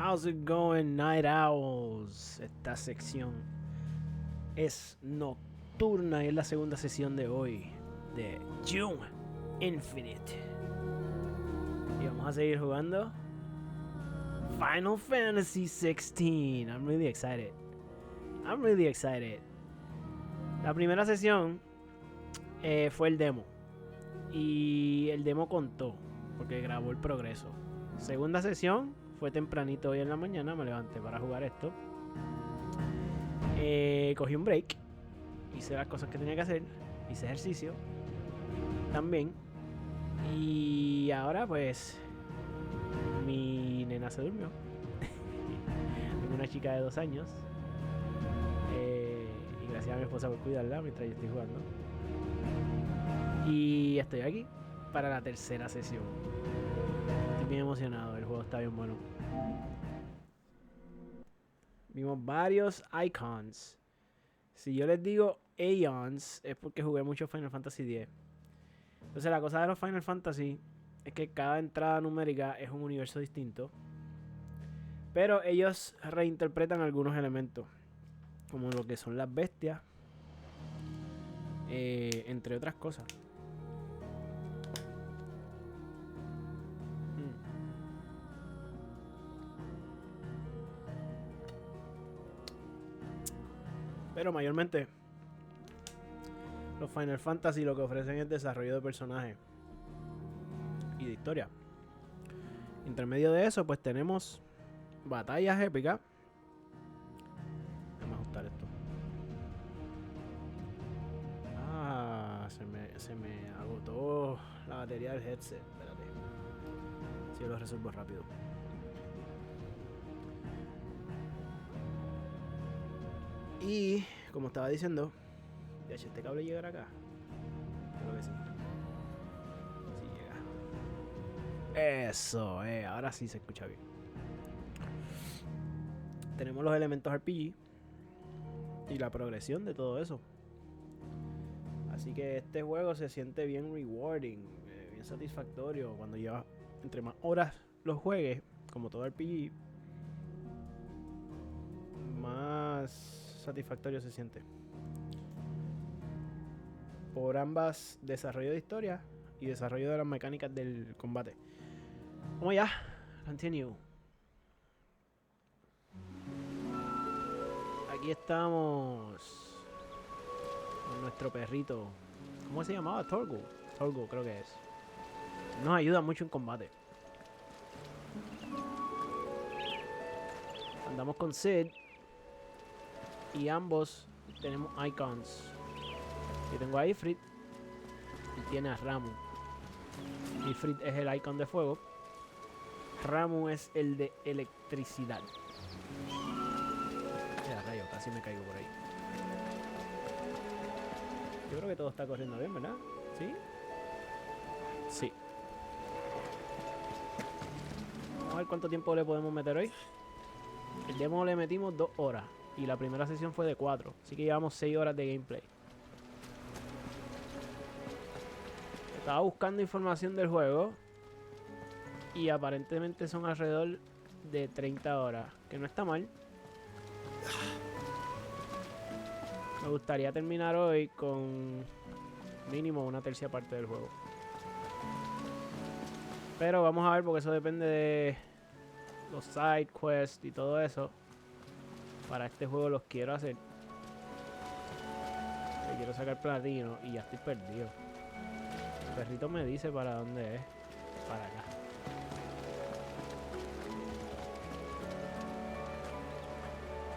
How's it going, Night Owls? Esta sección es nocturna y es la segunda sesión de hoy de Doom Infinite. Y vamos a seguir jugando Final Fantasy XVI. I'm really excited. La primera sesión fue el demo. Y el demo contó, porque grabó el progreso. Segunda sesión fue tempranito hoy en la mañana, me levanté para jugar esto. Cogí un break, hice las cosas que tenía que hacer, hice ejercicio también. Y ahora pues mi nena se durmió. Tengo una chica de 2 años. Y gracias a mi esposa por cuidarla mientras yo estoy jugando. Y estoy aquí para la tercera sesión. Estoy bien emocionado, el juego está bien bueno. Vimos varios icons. Si yo les digo Aeons es porque jugué mucho Final Fantasy X. Entonces la cosa de los Final Fantasy es que cada entrada numérica es un universo distinto. Pero ellos reinterpretan algunos elementos, como lo que son las bestias, entre otras cosas. Pero mayormente los Final Fantasy lo que ofrecen es desarrollo de personajes y de historia. Entre medio de eso pues tenemos batallas épicas. Vamos a ajustar esto. Se me agotó la batería del headset. Espérate. Si yo lo resuelvo rápido. Y como estaba diciendo, este cable llegará acá. Creo que sí. Sí llega. Eso, ahora sí se escucha bien. Tenemos los elementos RPG y la progresión de todo eso. Así que este juego se siente bien rewarding, bien satisfactorio. Cuando llevas entre más horas los juegues, como todo RPG, más satisfactorio se siente. Por ambas, desarrollo de historia y desarrollo de las mecánicas del combate. Vamos ya, continue. Aquí estamos con nuestro perrito. ¿Cómo se llamaba? Torgo. Torgo creo que es. Nos ayuda mucho en combate. Andamos con Sid. Y ambos tenemos icons. Yo tengo a Ifrit y tiene a Ramu. Ifrit es el icon de fuego. Ramu es el de electricidad. Ya, rayo, casi me caigo por ahí. Yo creo que todo está corriendo bien, ¿verdad? ¿Sí? Sí. Vamos a ver cuánto tiempo le podemos meter hoy. El demo le metimos 2 horas. Y la primera sesión fue de 4. Así que llevamos 6 horas de gameplay. Estaba buscando información del juego. Y aparentemente son alrededor de 30 horas. Que no está mal. Me gustaría terminar hoy con mínimo una tercia parte del juego. Pero vamos a ver porque eso depende de los side quests y todo eso. Para este juego los quiero hacer. Le quiero sacar platino y ya estoy perdido. El perrito me dice para dónde es. Para acá.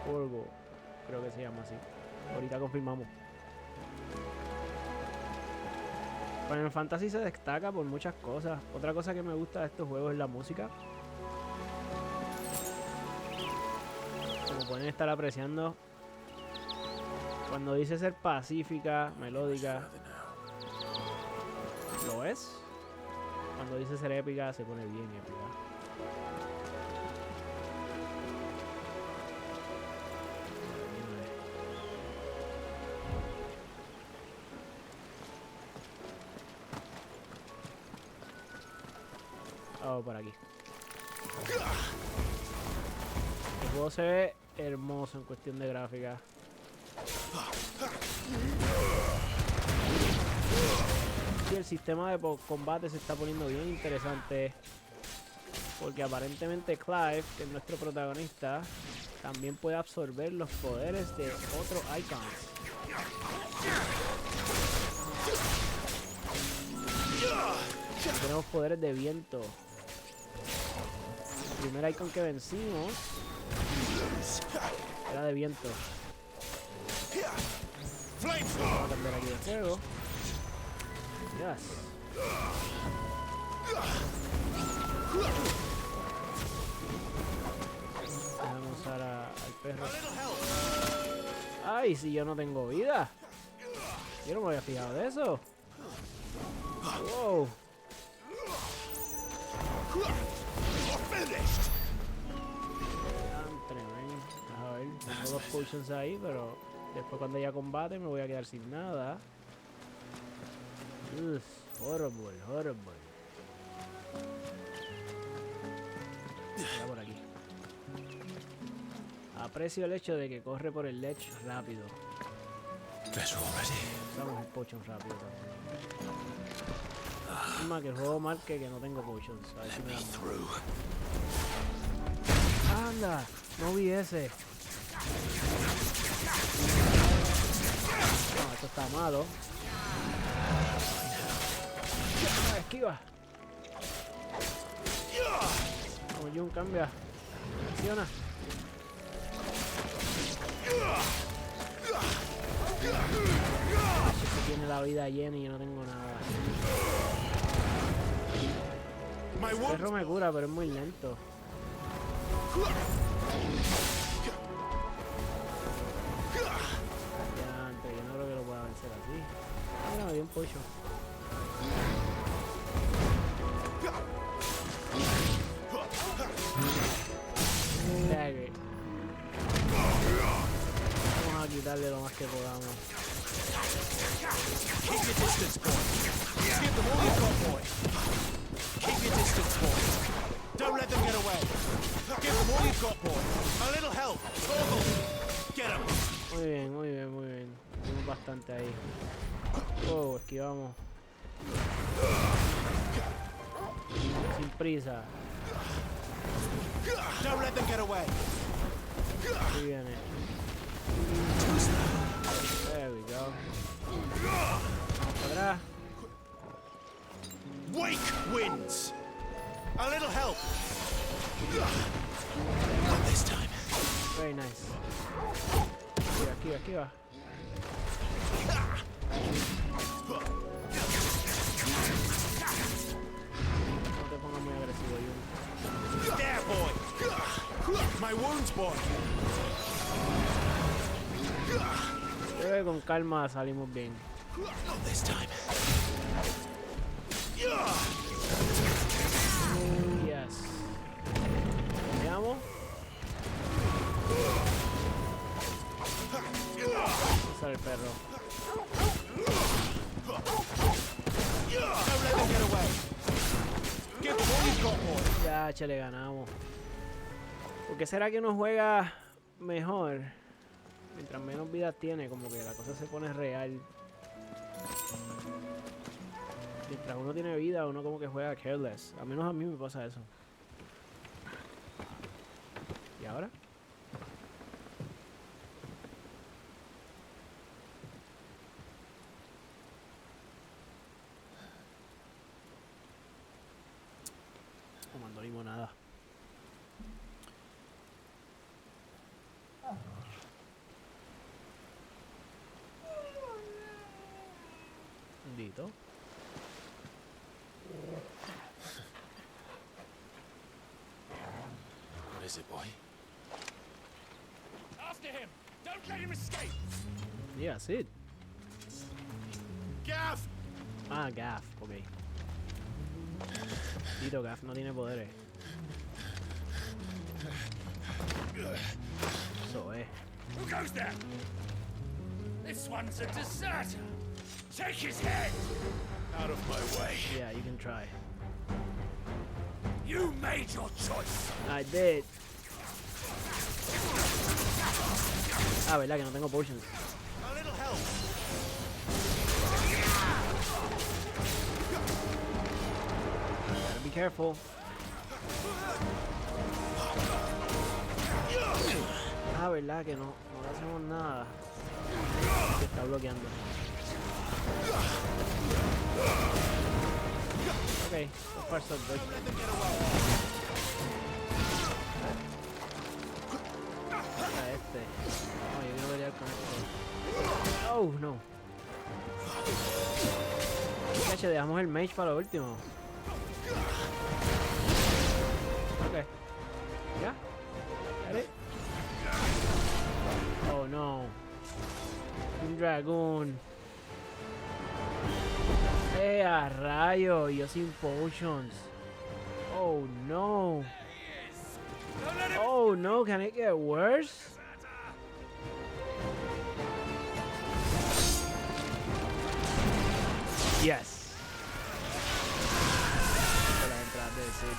Polvo, creo que se llama así. Ahorita confirmamos. Final Fantasy se destaca por muchas cosas. Otra cosa que me gusta de estos juegos es la música. Como pueden estar apreciando, cuando dice ser pacífica, melódica, lo es. Cuando dice ser épica, se pone bien épica. Vamos por aquí. El juego se ve hermoso en cuestión de gráfica. Y el sistema de combate se está poniendo bien interesante. Porque aparentemente Clive, que es nuestro protagonista, también puede absorber los poderes de otros icons. Y tenemos poderes de viento. El primer icon que vencimos era de viento. Vamos a cambiar aquí de fuego. Yes. Vamos a usar al perro. Ay, si yo no tengo vida. Yo no me había fijado de eso. Wow. A ver, tengo 2 potions ahí, pero después cuando haya combate me voy a quedar sin nada. Horrible, horrible. Está por aquí. Aprecio el hecho de que corre por el ledge rápido. Usamos el potion rápido también. Es más que el juego marque que no tengo potions. A ver si me da más. ¡Anda! No vi ese. No, esto está malo. Esquiva. Como Jun cambia. Acciona. Este tiene la vida llena y yo no tengo nada. El perro me cura, pero es muy lento. Ya, antes, yo no creo que lo pueda vencer así. Mira, me dio un pollo. Vamos a quitarle lo más que podamos. Keep your distance, boy. Give them all you've got, boy. Keep your distance, boy. Don't let them get away. Give them all you've got, boy. A little help. Torval. Get them. Muy bien, muy bien, muy bien. Tenemos bastante ahí. Oh, esquivamos. Sin prisa. Don't let them get away. Ahí viene. There we go. Vamos para atrás. Wake wins. A little help. Not this time. Very nice. Aquí, aquí va. No te pongas muy agresivo, Jun. There, boy. My wounds, boy. Creo que con calma salimos bien. Not this time. Yes. Veamos. Usar el perro. Don't let them get away. Give them all you've got, boy. Ya, che, le ganamos. ¿Por qué será que uno juega mejor? Mientras menos vida tiene, como que la cosa se pone real. Mientras uno tiene vida, uno como que juega careless. Al menos a mí me pasa eso. ¿Y ahora? Comando limonada. Bendito. What is it, boy? After him! Don't let him escape! Yeah, that's it. Gav! Ah, Gaff, ok. Tito, Gaff no tiene poderes. Eso es. Who goes there? This one's a deserter! Take his head! Out of my way. Yeah, you can try. You made your choice! I did. Ah, verdad que no tengo potions. A little help. Gotta be careful. Ah, verdad que no le hacemos nada. Se está bloqueando. Ok, so far so good. Let them get away. A este. No, yo quiero pelear con este. Oh, no. Cache, dejamos el mage para lo último. Ok. ¿Ya? Got it? Oh no. Un dragón. A rayo, y yo sin potions. Oh no. Oh no, can it get worse? Yes. Para entrar de decir.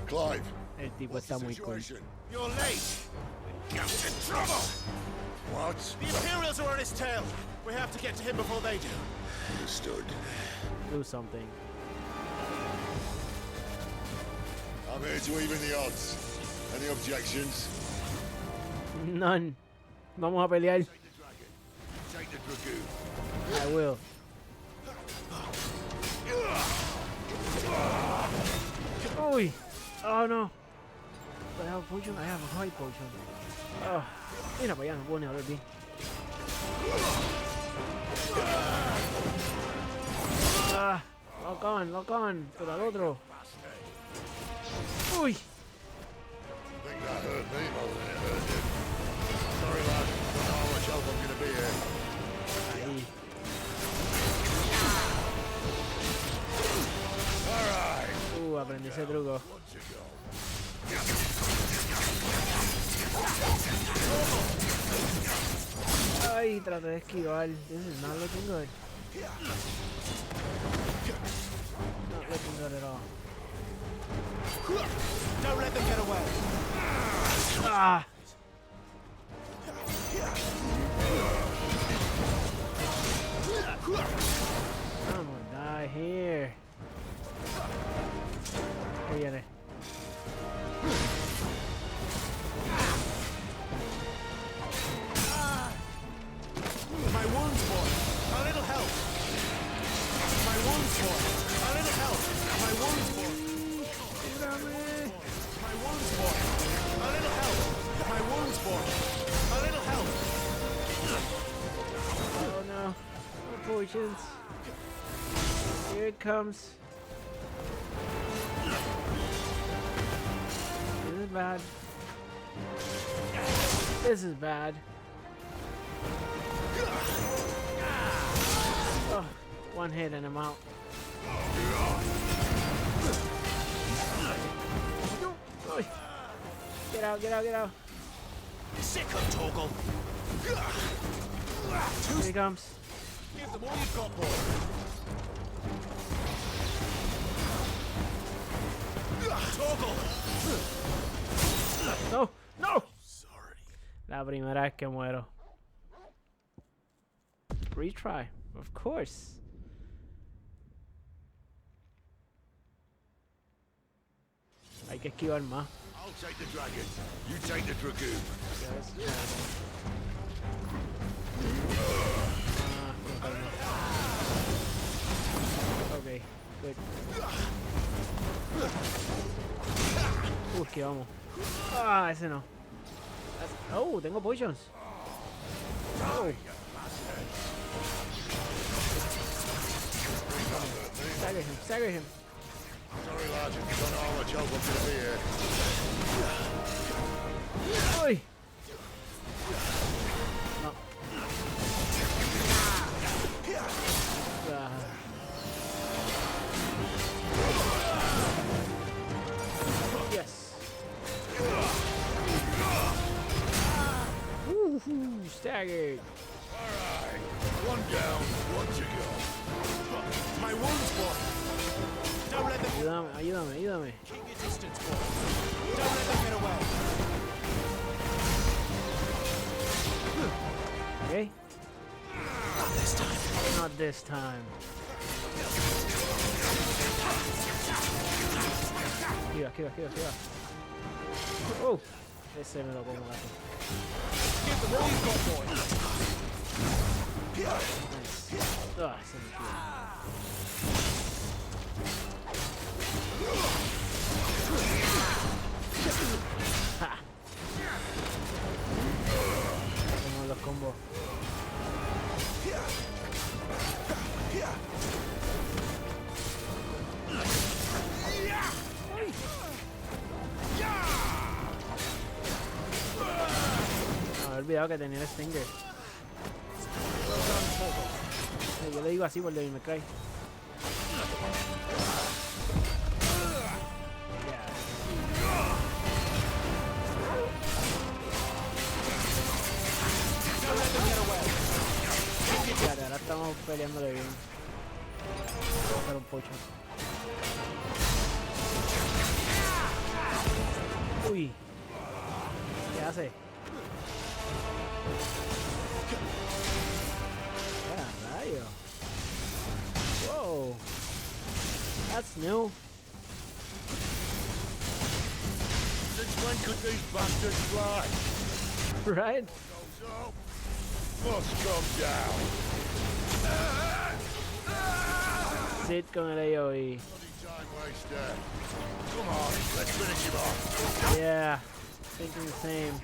Clive, El tipo what's está the muy cool. situation? You're late. Get in trouble. What? The Imperials are on his tail. We have to get to him before they do. Understood. Do something. I'm here to even the odds. Any objections? None. Vamos a pelear. Take the dragon. Take the dragoon. I will. Uy. Oh no. But I have a potion. I have a high potion. Oh. Mira para allá, no puedo ni hablar bien. Ah. Lock on. Pero al otro. Uy. I think that hurt me more than it hurt him. Sorry, lad. Don't know how much help I'm going to be here. Ahí. All right. Aprendí ese truco. One to go. Ay, traté de esquivar. This is not looking good. Not looking good at all. Don't let them get away. Ah! I'm gonna die here. Ahí viene. My wounds, boy. A little help. My wounds, boy. A little help. My wounds, boy. My wounds, boy. A little help. My wounds, boy. A little help. Oh no. No potions. Here it comes. This is bad. This is bad. Oh, one hit and I'm out. Oh, get out, get out, get out. Sick of Torgal. Here he comes. Give them all you've got, boy. Torgal. No, no. Sorry. La primera vez que muero. Retry, of course. Hay que esquivar más. I'll take the dragon. You take the dragoon. Ok, good. Esquivamos. Ah, ese no. Oh, tengo potions. Oh. Stagger him. Sorry, lad. Don't know how much help I'm going to be here. Uy. No. Ah. Yes. Woohoo, staggered. All right. One down, one to go. My wounds, boy. Don't let them. Ayúdame ayúdame, ayúdame, ayúdame. Keep your distance, boy. Don't let them get away. Okay. Not this time. Not this time. Esquiva, esquiva, esquiva, esquiva. Oh, ese me lo como gato. Give them all you've got, boy. Nice. Ah, se me esquiva. Ja. Como los combos. Me había olvidado que tenía el Stinger. Yo le digo así por Devil May Cry. Ya, ahora estamos peleándole bien. Vamos a hacer un pocho. Uy. ¿Qué hace? ¡Ah, rayo! Whoa. That's new. Since when could these bastards fly? Right? Goes up, must come down. Sit con el AoE. Bloody time waster. Come on, let's finish him off. Yeah. Thinking the same.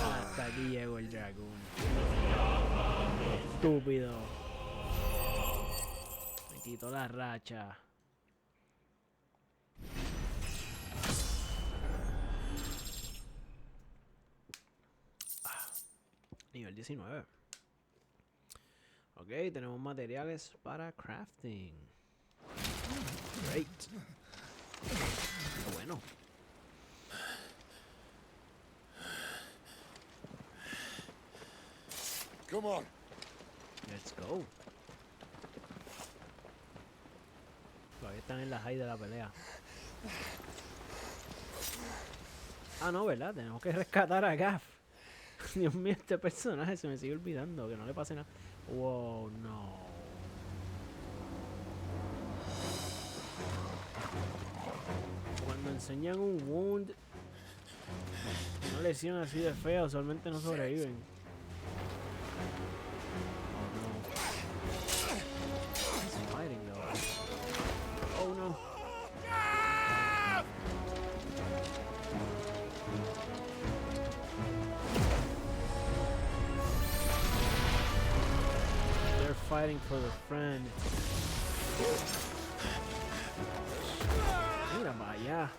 Hasta aquí llegó el dragón. Estúpido. Me quitó la racha. Nivel 19. Ok, tenemos materiales para crafting. Great. Qué bueno. Come on. Let's go. Todavía están en la high de la pelea. Ah, no, ¿verdad? Tenemos que rescatar a Gaff. Dios mío, este personaje se me sigue olvidando. Que no le pase nada. Wow, no. Cuando enseñan un wound, una lesión así de fea, usualmente no sobreviven. Oh no. He's fighting though. Oh no. They're fighting for the friend. Mira para allá.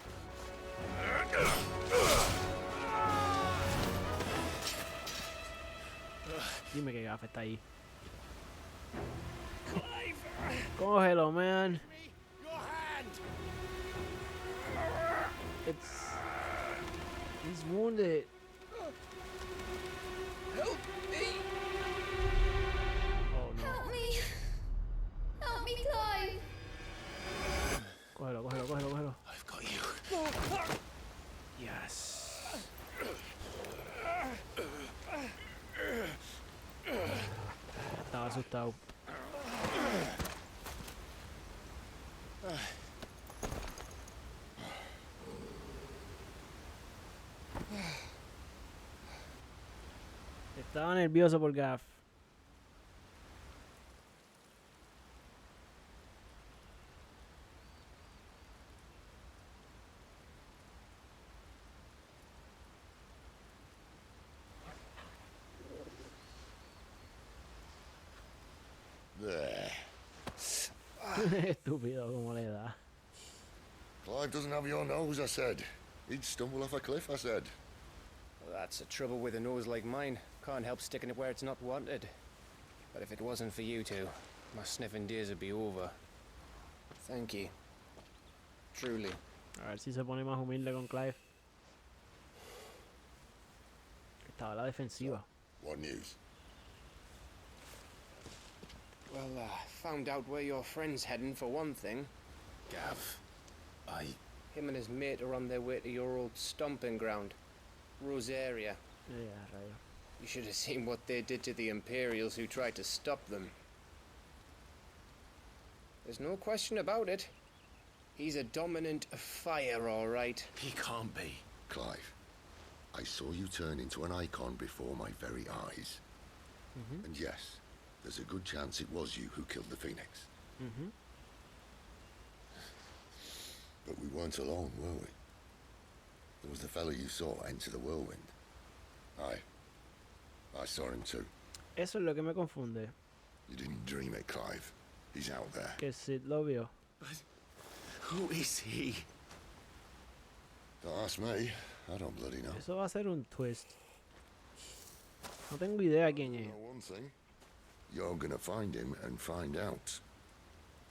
Dime que Gaff está ahí. Cógelo, man. Your hand. He's wounded. Help me. Oh no. Help me! Help me, Clive! Cógelo, cógelo, cógelo, cógelo. I've got you. Yes. Estaba asustado. Estaba nervioso por Gaff. There. Estúpido como le da. Clive doesn't have your nose, I said. He'd stumble off a cliff, I said. Well, that's the trouble with a nose like mine. Can't help sticking it where it's not wanted. But if it wasn't for you two, my sniffing days would be over. Thank you. Truly. A ver si se pone más humilde con Clive. Estaba a la defensiva. What news? Well, found out where your friend's heading for one thing. Gav, Him and his mate are on their way to your old stomping ground, Rosaria. Rayo. You should have seen what they did to the Imperials who tried to stop them. There's no question about it. He's a dominant of fire, all right. he can't be. Clive, I saw you turn into an icon before my very eyes. And yes, there's a good chance it was you who killed the Phoenix. But we weren't alone, were we? There was the fellow you saw enter the whirlwind. I saw him too. Eso es lo que me confunde. You didn't dream it, Clive. He's out there. Que Sid lo vio. Who is he? Don't ask me. I don't bloody know. Eso va a ser un twist. No tengo idea quién I es. know one thing. You're gonna find him and find out.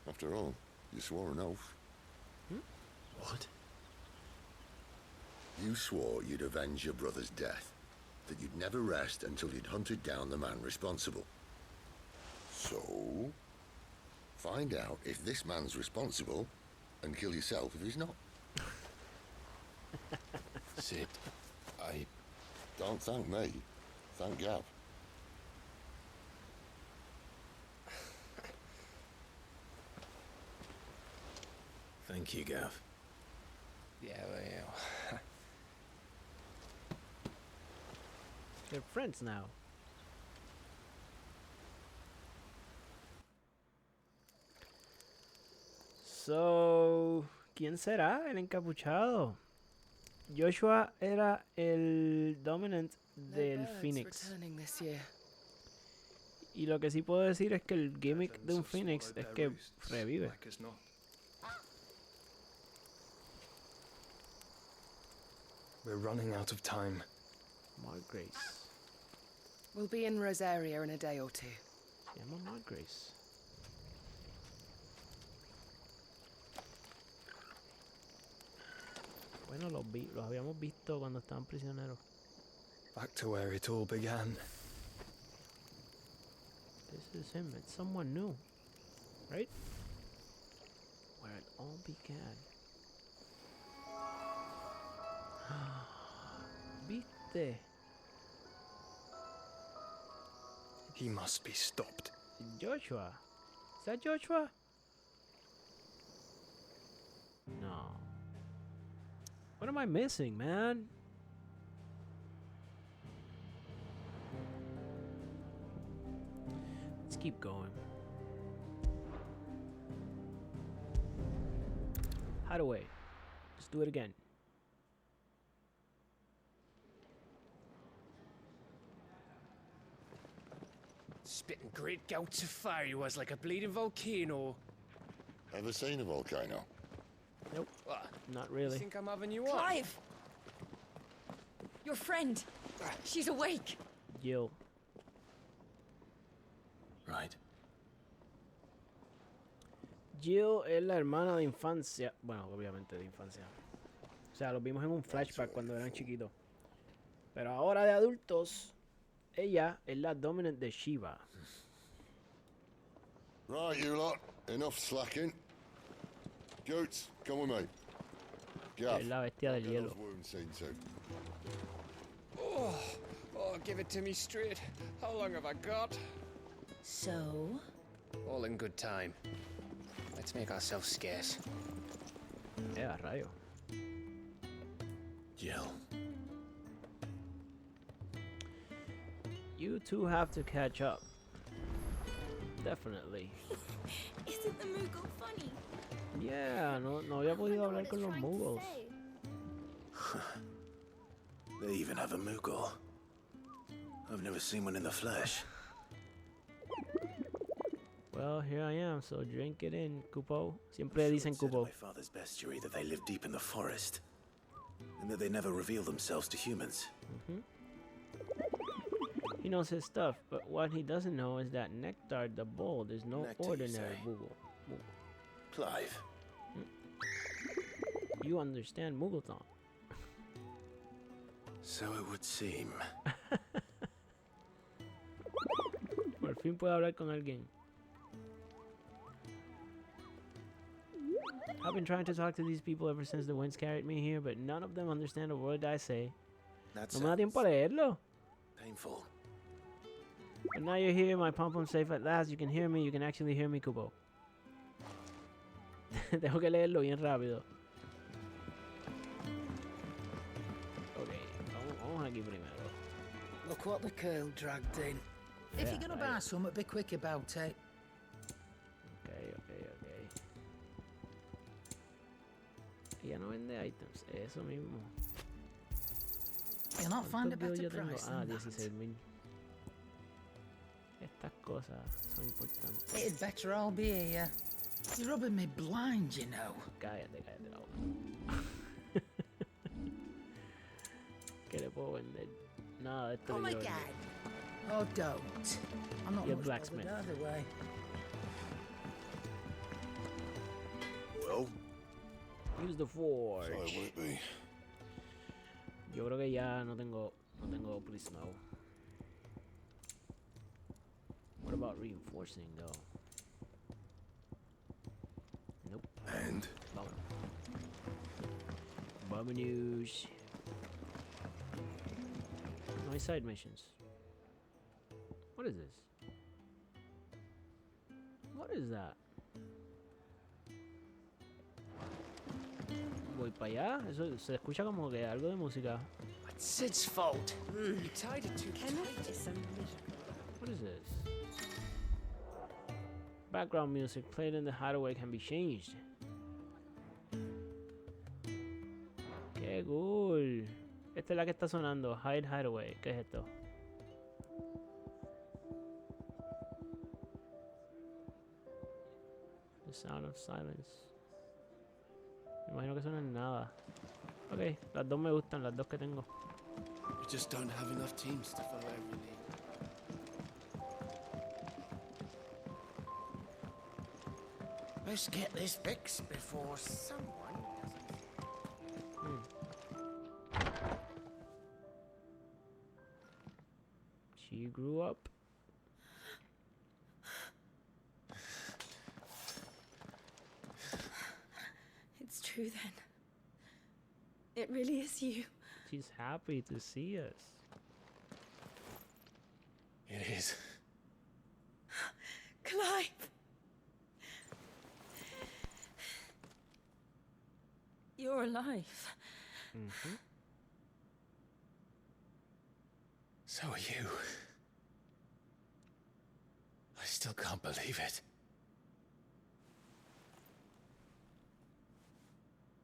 After all, you swore an oath. What? You swore you'd avenge your brother's death. That you'd never rest until you'd hunted down the man responsible. So, find out if this man's responsible and kill yourself if he's not. Sid, Don't thank me. Thank Gav. Thank you, Gav. Yeah, well, yeah. They're friends now. So, ¿quién será el encapuchado? Joshua era el dominant del Phoenix. Y lo que sí puedo decir es que el gimmick de un Phoenix es que revive. We're running out of time. Margrace. We'll be in Rosaria in a day or two. Se llama Margrace. Bueno, los habíamos visto cuando estaban prisioneros. Back to where it all began. This is him. It's someone new. Right? Where it all began. ¿Viste? He must be stopped. Joshua. Is that Joshua? No. What am I missing, man? Let's keep going. Hideaway. Let's do it again. Spitting great gouts of fire he was like a bleeding volcano. Ever seen a volcano? Nope. What? Not You really. think I'm having you on? Clive! Your friend. She's awake. Jill. Right. Jill es la hermana de infancia. Bueno, obviamente de infancia. O sea, lo vimos en un flashback cuando eran chiquitos. Pero ahora de adultos, ella es la dominant de Shiva. Right, you lot. Enough slacking. Goots, come with me. Gav, Es la bestia del get hielo. those wounds seen to. Oh, give it to me straight. How long have I got? So? All in good time. Let's make ourselves scarce. A rayo. Jill. You two have to catch up. Definitely. Isn't the Moogle funny? Yeah, no había podido hablar con los Muggles. They even have a Moogle. I've never seen one in the flesh. Well, here I am, so drink it in, Kupo. Siempre dicen It said in Kupo. my father's bestiary that they live deep in the forest, and that they never reveal themselves to humans. He knows his stuff, but what he doesn't know is that Nectar the Bold is no Nectar, you ordinary say? Moogle. Clive. You understand Muggleton. So it would seem. Por fin puedo hablar con alguien. I've been trying to talk to these people ever since the winds carried me here, but none of them understand a word I say. That's No me da tiempo a leerlo. painful. But now you're here, my pom-pom's safe at last. You can hear me. You can actually hear me, Kubo. Tengo que leerlo bien rápido. Ok, vamos aquí primero. Look what the curl dragged in. If Yeah, you're gonna right. buy something, be quick about it. Ok. Ella no vende items, eso mismo. You'll not find a ¿Cuántos bills better yo tengo? price Ah, than that. 16,000. Estas cosas son importantes. It'd better all be here. You're rubbing me blind, you know. Cállate la boca. ¿Qué le puedo vender? Nada de esto Oh le my quiero vender. god. Oh, don't. I'm not You're much blacksmith. bothered either way. Well, Use the forge. so will it be? Yo creo que ya no tengo please no. What about reinforcing though? Nope. And Vámonos. Vámonos. No hay side missions. What is this? What is that? Voy para allá. Eso se escucha como que algo de música. It's Sid's fault. You tied it too Kenneth is a miracle. What is this? Background music played in the hideaway can be changed. Qué cool. Esta es la que está sonando. Hideaway. ¿Qué es esto? The sound of silence. Me imagino que eso no es nada. Ok, las dos me gustan, las dos que tengo. We just don't have enough teams to follow every lead. Let's get this fixed before someone She grew up. It's true then. It really is you. She's happy to see us. It is. Clive! You're alive. Mm-hmm. So are you. I still can't believe it.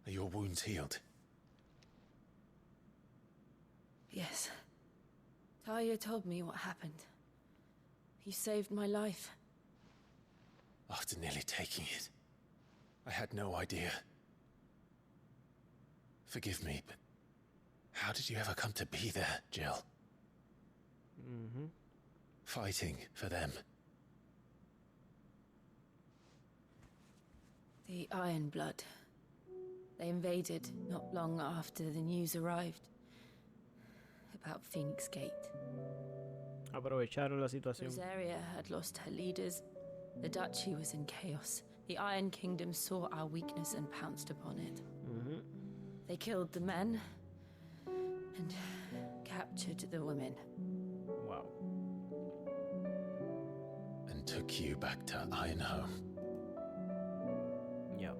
Are your wounds healed? Yes. Talia told me what happened. You saved my life. After nearly taking it, I had no idea. Forgive me, but how did you ever come to be there, Jill? Mm-hmm. Fighting for them. The Iron Blood. They invaded not long after the news arrived about Phoenix Gate. Aprovecharon la situación. Rosaria had lost her leaders. The Duchy was in chaos. The Iron Kingdom saw our weakness and pounced upon it. Mm-hmm. They killed the men and captured the women. Wow. And took you back to Ironhome. Yep.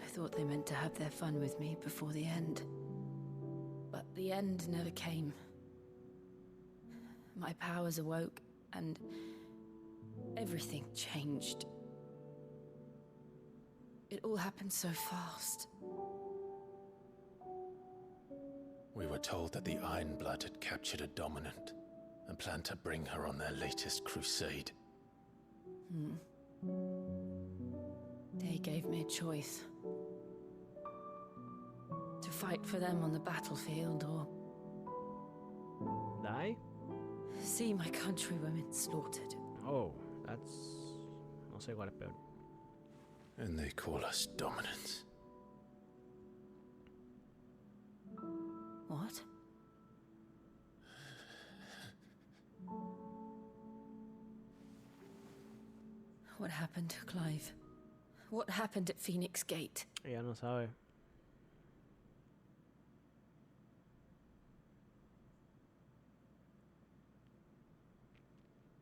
I thought they meant to have their fun with me before the end. But the end never came. My powers awoke, and everything changed. It all happened so fast. We were told that the Iron Blood had captured a dominant and planned to bring her on their latest crusade. They gave me a choice. To fight for them on the battlefield or Die? see my countrywomen slaughtered. Oh, that's... No sé cuál es peor. And they call us dominants. What? What happened to Clive? What happened at Phoenix Gate? Ella no sabe.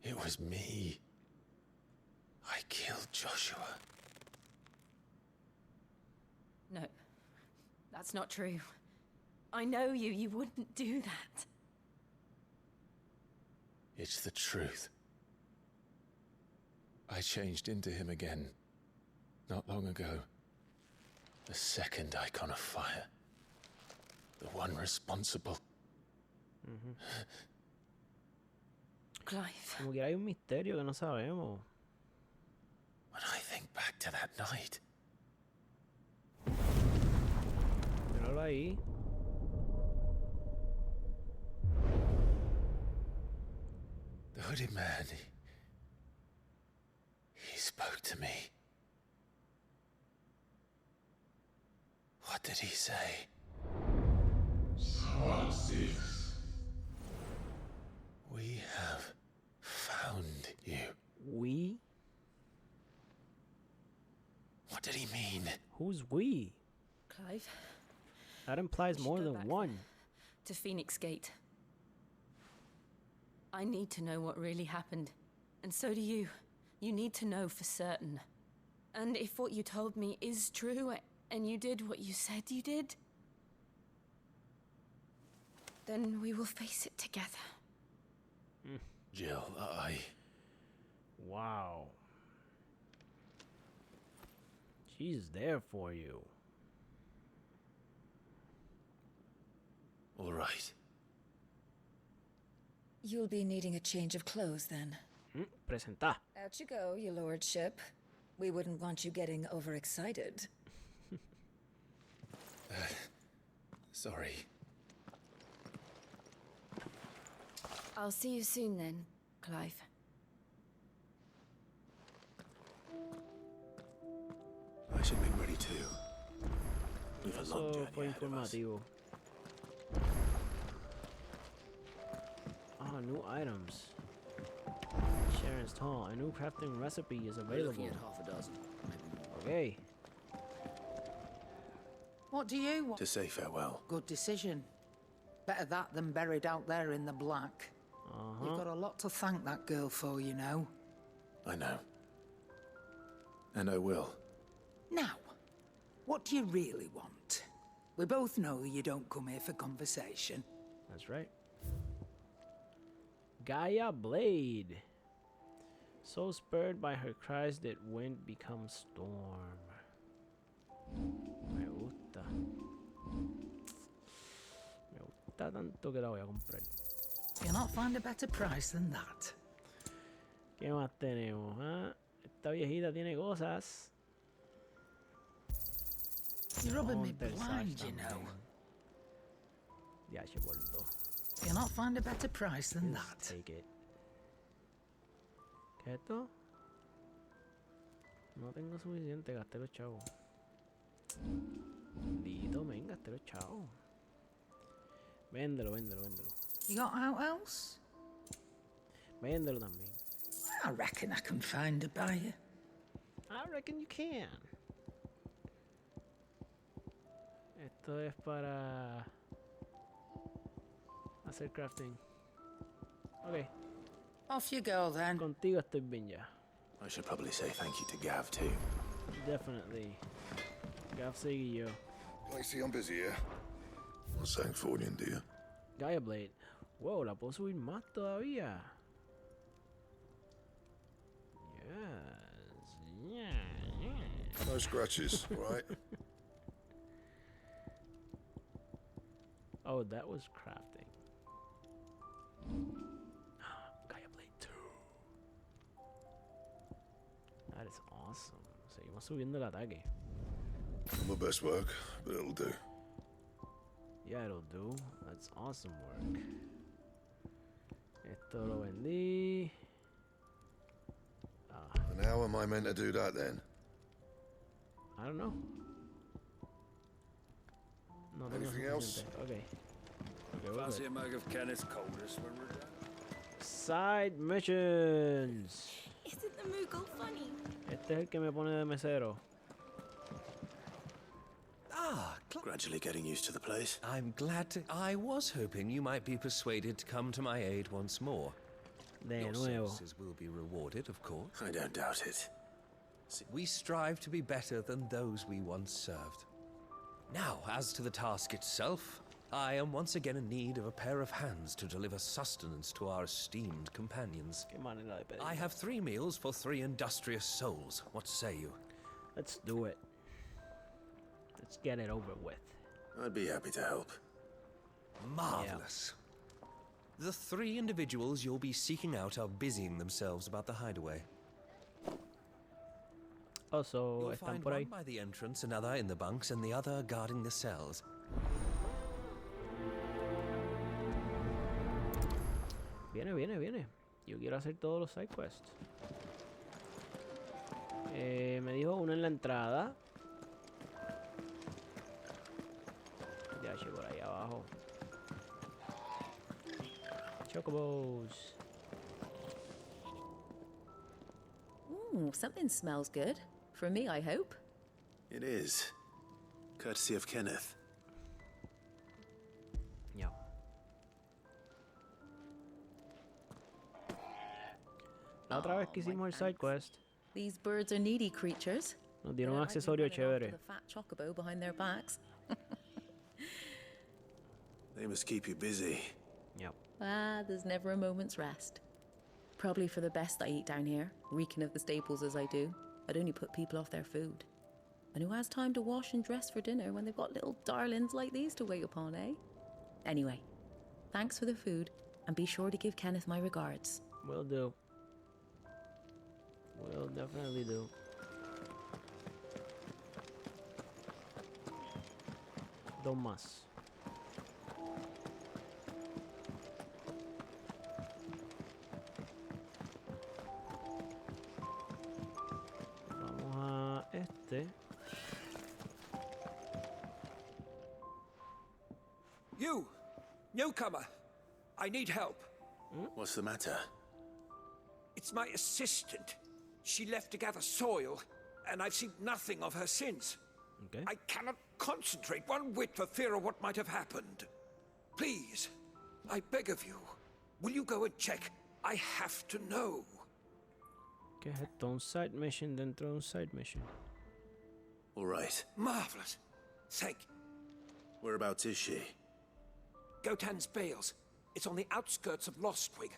It was me. I killed Joshua. No, that's not true. I know you. You wouldn't do that. It's the truth. I changed into him again, not long ago. The second icon of fire. The one responsible. Clive. Como que hay un misterio que no sabemos. When I think back to that night, Míralo ahí. the hooded man, he spoke to me. What did he say? We have found you. We? What did he mean? Who's we? Clive. That implies We should more go than back one. To Phoenix Gate. I need to know what really happened. And so do you. You need to know for certain. And if what you told me is true, and you did what you said you did, then we will face it together. Jill, Wow. She's there for you. all right. You'll be needing a change of clothes then. Presenta. Out you go, your lordship. We wouldn't want you getting overexcited. Sorry. I'll see you soon then, Clive. I should be ready too. We've a long Eso journey fue ahead of us. informativo. Ah, new items. Sharon's Tall. A new crafting recipe is available. Half a dozen. Okay. What do you want? To say farewell. Good decision. Better that than buried out there in the black. You've got a lot to thank that girl for, you know. I know. And I will. Now, what do you really want? We both know you don't come here for conversation. That's right. Gaia Blade. So spurred by her cries that wind becomes storm. Me gusta. Me gusta tanto que la voy a comprar. You'll not find a better price than that. ¿Qué más tenemos? Ah? Esta viejita tiene cosas. You're rubbing me Versace blind, you también. know. Diache por dos. You'll not find a better price than Just that. take it. ¿Qué es esto? No tengo suficiente, gasté los chavos. Dito, men, gasté los chavos. Véndelo, véndelo, véndelo. You got out else? Véndelo también. I reckon I can find a buyer. I reckon you can. Esto es para hacer crafting. Ok, Off you go then. contigo estoy bien ya. I should probably say thank you to Gav too. Definitely. Gav sigue yo. I see I'm busy here. What's saying for you, dear? Gaia Blade. Wow, la puedo subir más todavía. Yes. Yeah. No scratches, right? Oh, that was crafting. Gaia Blade 2. That is awesome. Seguimos subiendo el ataque. Not my best work, but it'll do. Yeah, it'll do. That's awesome work. Esto lo vendí. And how am I meant to do that then? I don't know. No tengo Anything else? suficiente. Okay. Okay, we're Fancy good. a mug of Kenneth's coldest when we're done. Side missions. Isn't the Moogle funny? Este es el que me pone de mesero. Gradually getting used to the place. I'm glad to... I was hoping you might be persuaded to come to my aid once more. Your services will be rewarded, of course. I don't doubt it. We strive to be better than those we once served. Now, as to the task itself, I am once again in need of a pair of hands to deliver sustenance to our esteemed companions. I have 3 meals for 3 industrious souls. What say you? Let's do it. Let's get it over with. I'd be happy to help. Marvelous. The 3 individuals you'll be seeking out are busying themselves about the hideaway. Also, You'll están find por ahí. one by the entrance, another in the bunks, and the other guarding the cells. Viene. Yo quiero hacer todos los side quests. Me dijo uno en la entrada. Ya llegó por ahí abajo. Chocobos. Ooh, something smells good. For me, I hope. It is. Courtesy of Kenneth. Ya. La otra vez que hicimos el side quest, These birds are needy creatures. nos dieron un accesorio chévere. The fat chocobo behind their backs. They must keep you busy. Yep. There's never a moment's rest. Probably for the best I eat down here, reeking of the staples as I do. I'd only put people off their food. And who has time to wash and dress for dinner when they've got little darlings like these to wait upon, eh? Anyway, thanks for the food, and be sure to give Kenneth my regards. Will do. Will definitely do. Dos más. Vamos a este. You! Newcomer! I need help. What's the matter? It's my assistant. She left to gather soil, and I've seen nothing of her since. Okay. I cannot concentrate one whit for fear of what might have happened. Please, I beg of you, will you go and check? I have to know. ¿Qué es esto? Un side mission dentro de un side mission. All right. Marvelous. Thank you. Whereabouts is she? Gotan's Bales. It's on the outskirts of Lostwig.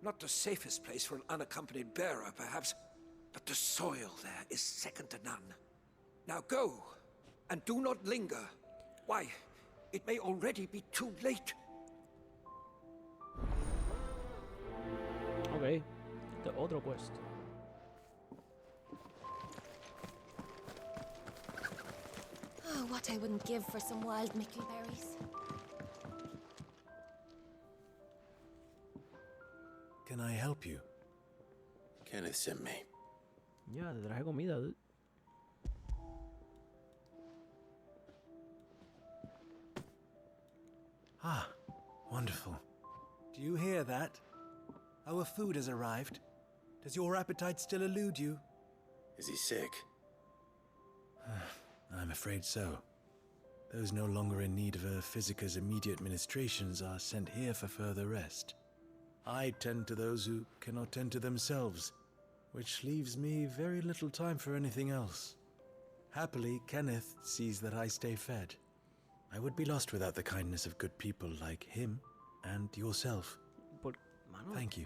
Not the safest place for an unaccompanied bearer, perhaps, but the soil there is second to none. Now go, and do not linger. Why, it may already be too late. Ok. The otro quest. Oh, what I wouldn't give for some wild mickleberries. Can I help you? Kenneth sent me. Ya, te traje comida, dude. Ah, wonderful. Do you hear that? Our food has arrived. Does your appetite still elude you? Is he sick? I'm afraid so. Those no longer in need of a Physica's immediate ministrations are sent here for further rest. I tend to those who cannot tend to themselves, which leaves me very little time for anything else. Happily, Kenneth sees that I stay fed. I would be lost without the kindness of good people like him and yourself. Thank you.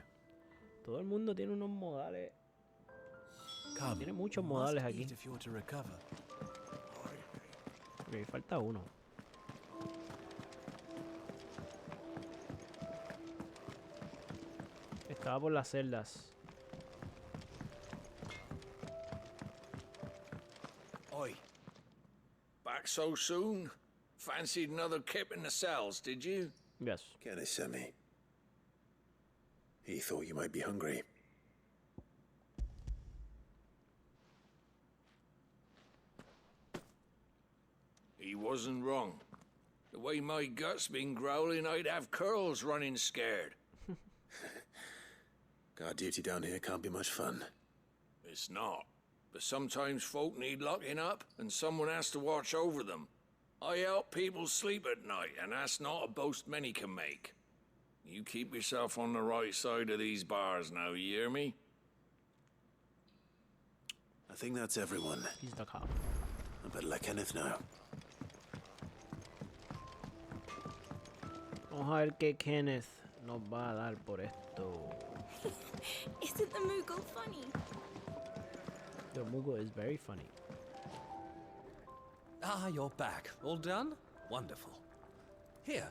Todo el mundo tiene unos modales. Come, Tiene muchos you modales must aquí. eat if you're to recover. Me falta uno. Estaba por las celdas. Oi. Back so soon? Fancied another kip in the cells, did you? Yes. Kenneth sent me. He thought you might be hungry. He wasn't wrong. The way my gut's been growling, I'd have curls running scared. Guard duty down here can't be much fun. It's not. But sometimes folk need locking up, and someone has to watch over them. I help people sleep at night, and that's not a boast many can make. You keep yourself on the right side of these bars now, you hear me? I think that's everyone. He's the cop. I better let Kenneth know. Vamos a ver qué Kenneth nos va a dar por esto. Isn't the Moogle funny? The Moogle is very funny. Ah, you're back. All done? Wonderful. Here,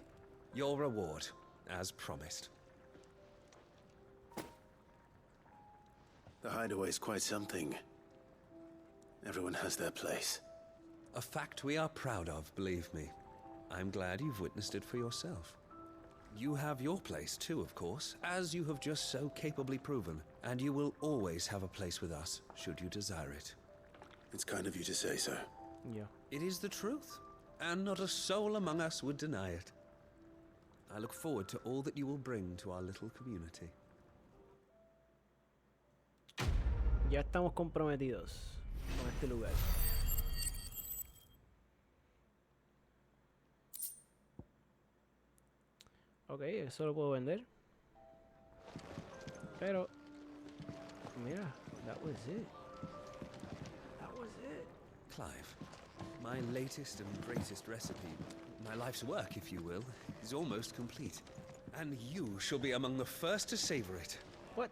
your reward, as promised. The hideaway's quite something. Everyone has their place. A fact we are proud of, believe me. I'm glad you've witnessed it for yourself. You have your place too, of course, as you have just so capably proven, and you will always have a place with us, should you desire it. It's kind of you to say so. Yeah. It is the truth, and not a soul among us would deny it. I look forward to all that you will bring to our little community. Ya estamos comprometidos con este lugar. Ok, eso lo puedo vender. Pero, mira, that was it. That was it. Clive, my latest and greatest recipe, my life's work, if you will, is almost complete. And you shall be among the first to savor it. What?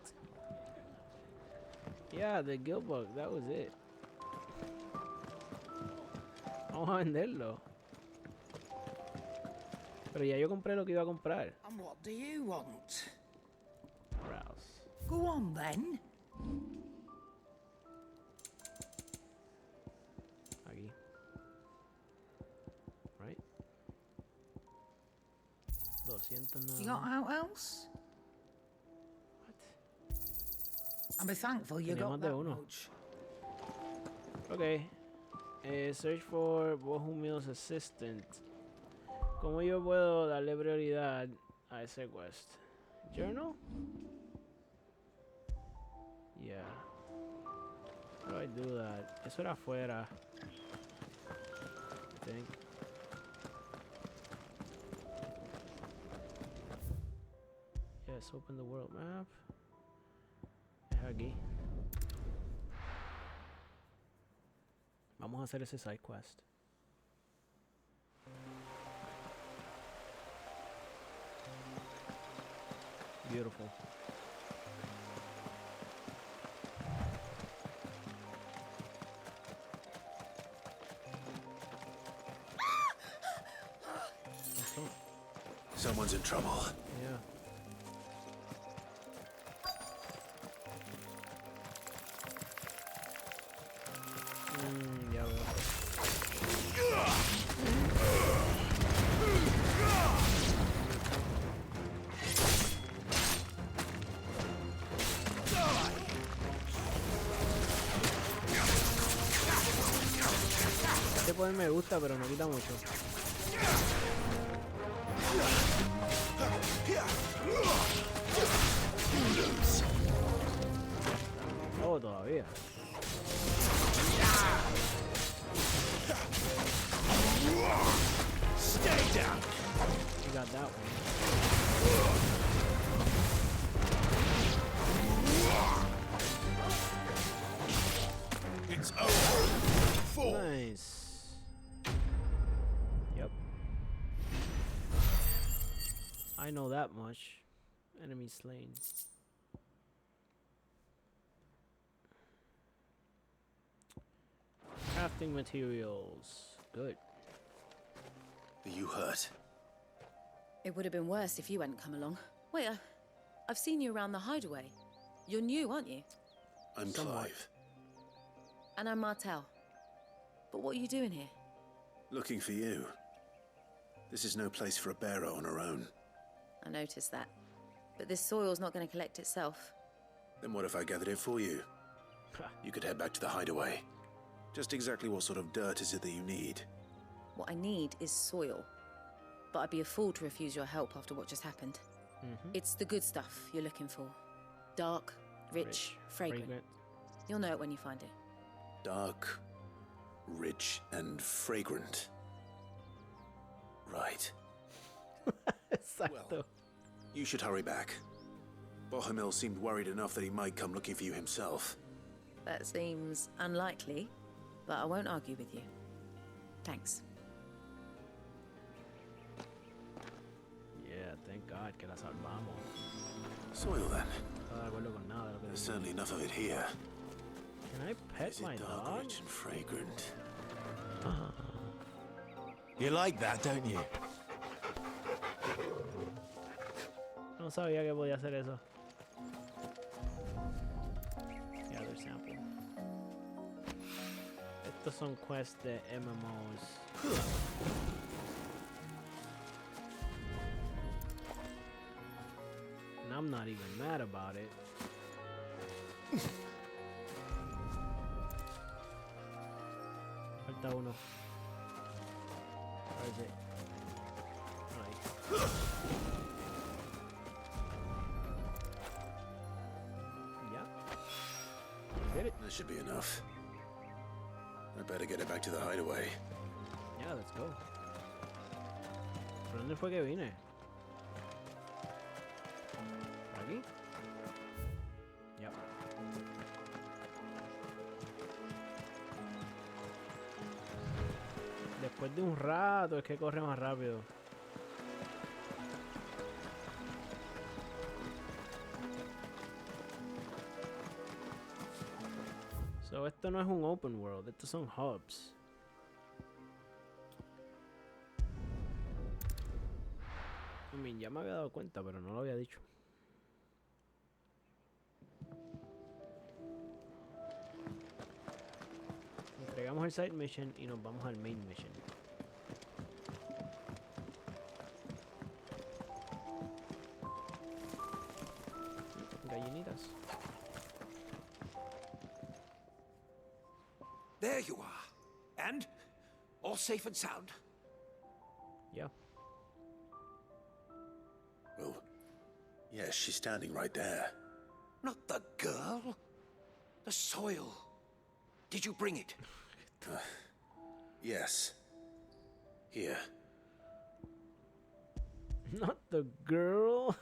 Yeah, the guild book, that was it. Vamos a venderlo. Pero ya yo compré lo que iba a comprar. And what do you want? Browse. Go on then. Aquí. Right. 200 nada. You got out else? What? I'll be thankful you got that much. Okay. Search for Bohemian's assistant. ¿Cómo yo puedo darle prioridad a ese quest? Journal? Yeah. How do I do that? Eso era afuera. I think. Yes, open the world map. Es aquí. Vamos a hacer ese side quest. Beautiful. Someone's in trouble. Yeah. Ya veo. Este poder me gusta, pero no quita mucho. Oh, todavía. Stay down. You got that one. It's over. Nice. Yep. I know that much. Enemy slain. Crafting materials. Good. Are you hurt? It would have been worse if you hadn't come along. Wait, I've seen you around the hideaway. You're new, aren't you? I'm Clive. And I'm Martel. But what are you doing here? Looking for you. This is no place for a bearer on her own. I noticed that. But this soil's not going to collect itself. Then what if I gathered it for you? You could head back to the hideaway. Just exactly what sort of dirt is it that you need? What I need is soil. But I'd be a fool to refuse your help after what just happened. It's the good stuff you're looking for. Dark, rich, fragrant. You'll know it when you find it. Dark, rich, and fragrant. Right. Exacto. Well, you should hurry back. Bohemil seemed worried enough that he might come looking for you himself. That seems unlikely, but I won't argue with you. Thanks. Yeah, thank God que la salvamos. Soil then. No de acuerdo con nada de lo que There's dice. certainly enough of it here. Can I pet Is my it dark, dog? rich and fragrant? You like that, don't you? No sabía que podía hacer eso. Gather sample. Estos son quests de MMOs. And I'm not even mad about it. Falta uno. Where is it? Ahí. Yeah. Did it. That should be enough. I better get it back to the hideaway. Yeah, let's go. ¿Por dónde fue que vine? ¿Por aquí? Yep. Después de un rato es que corre más rápido. So, esto no es un open world, estos son hubs. I mean, ya me había dado cuenta, pero no lo había dicho. Entregamos el side mission y nos vamos al main mission. Gallinitas. There you are. And? All safe and sound? Yeah. Well, yes, she's standing right there. Not the girl. The soil. Did you bring it? Yes. Here. Not the girl.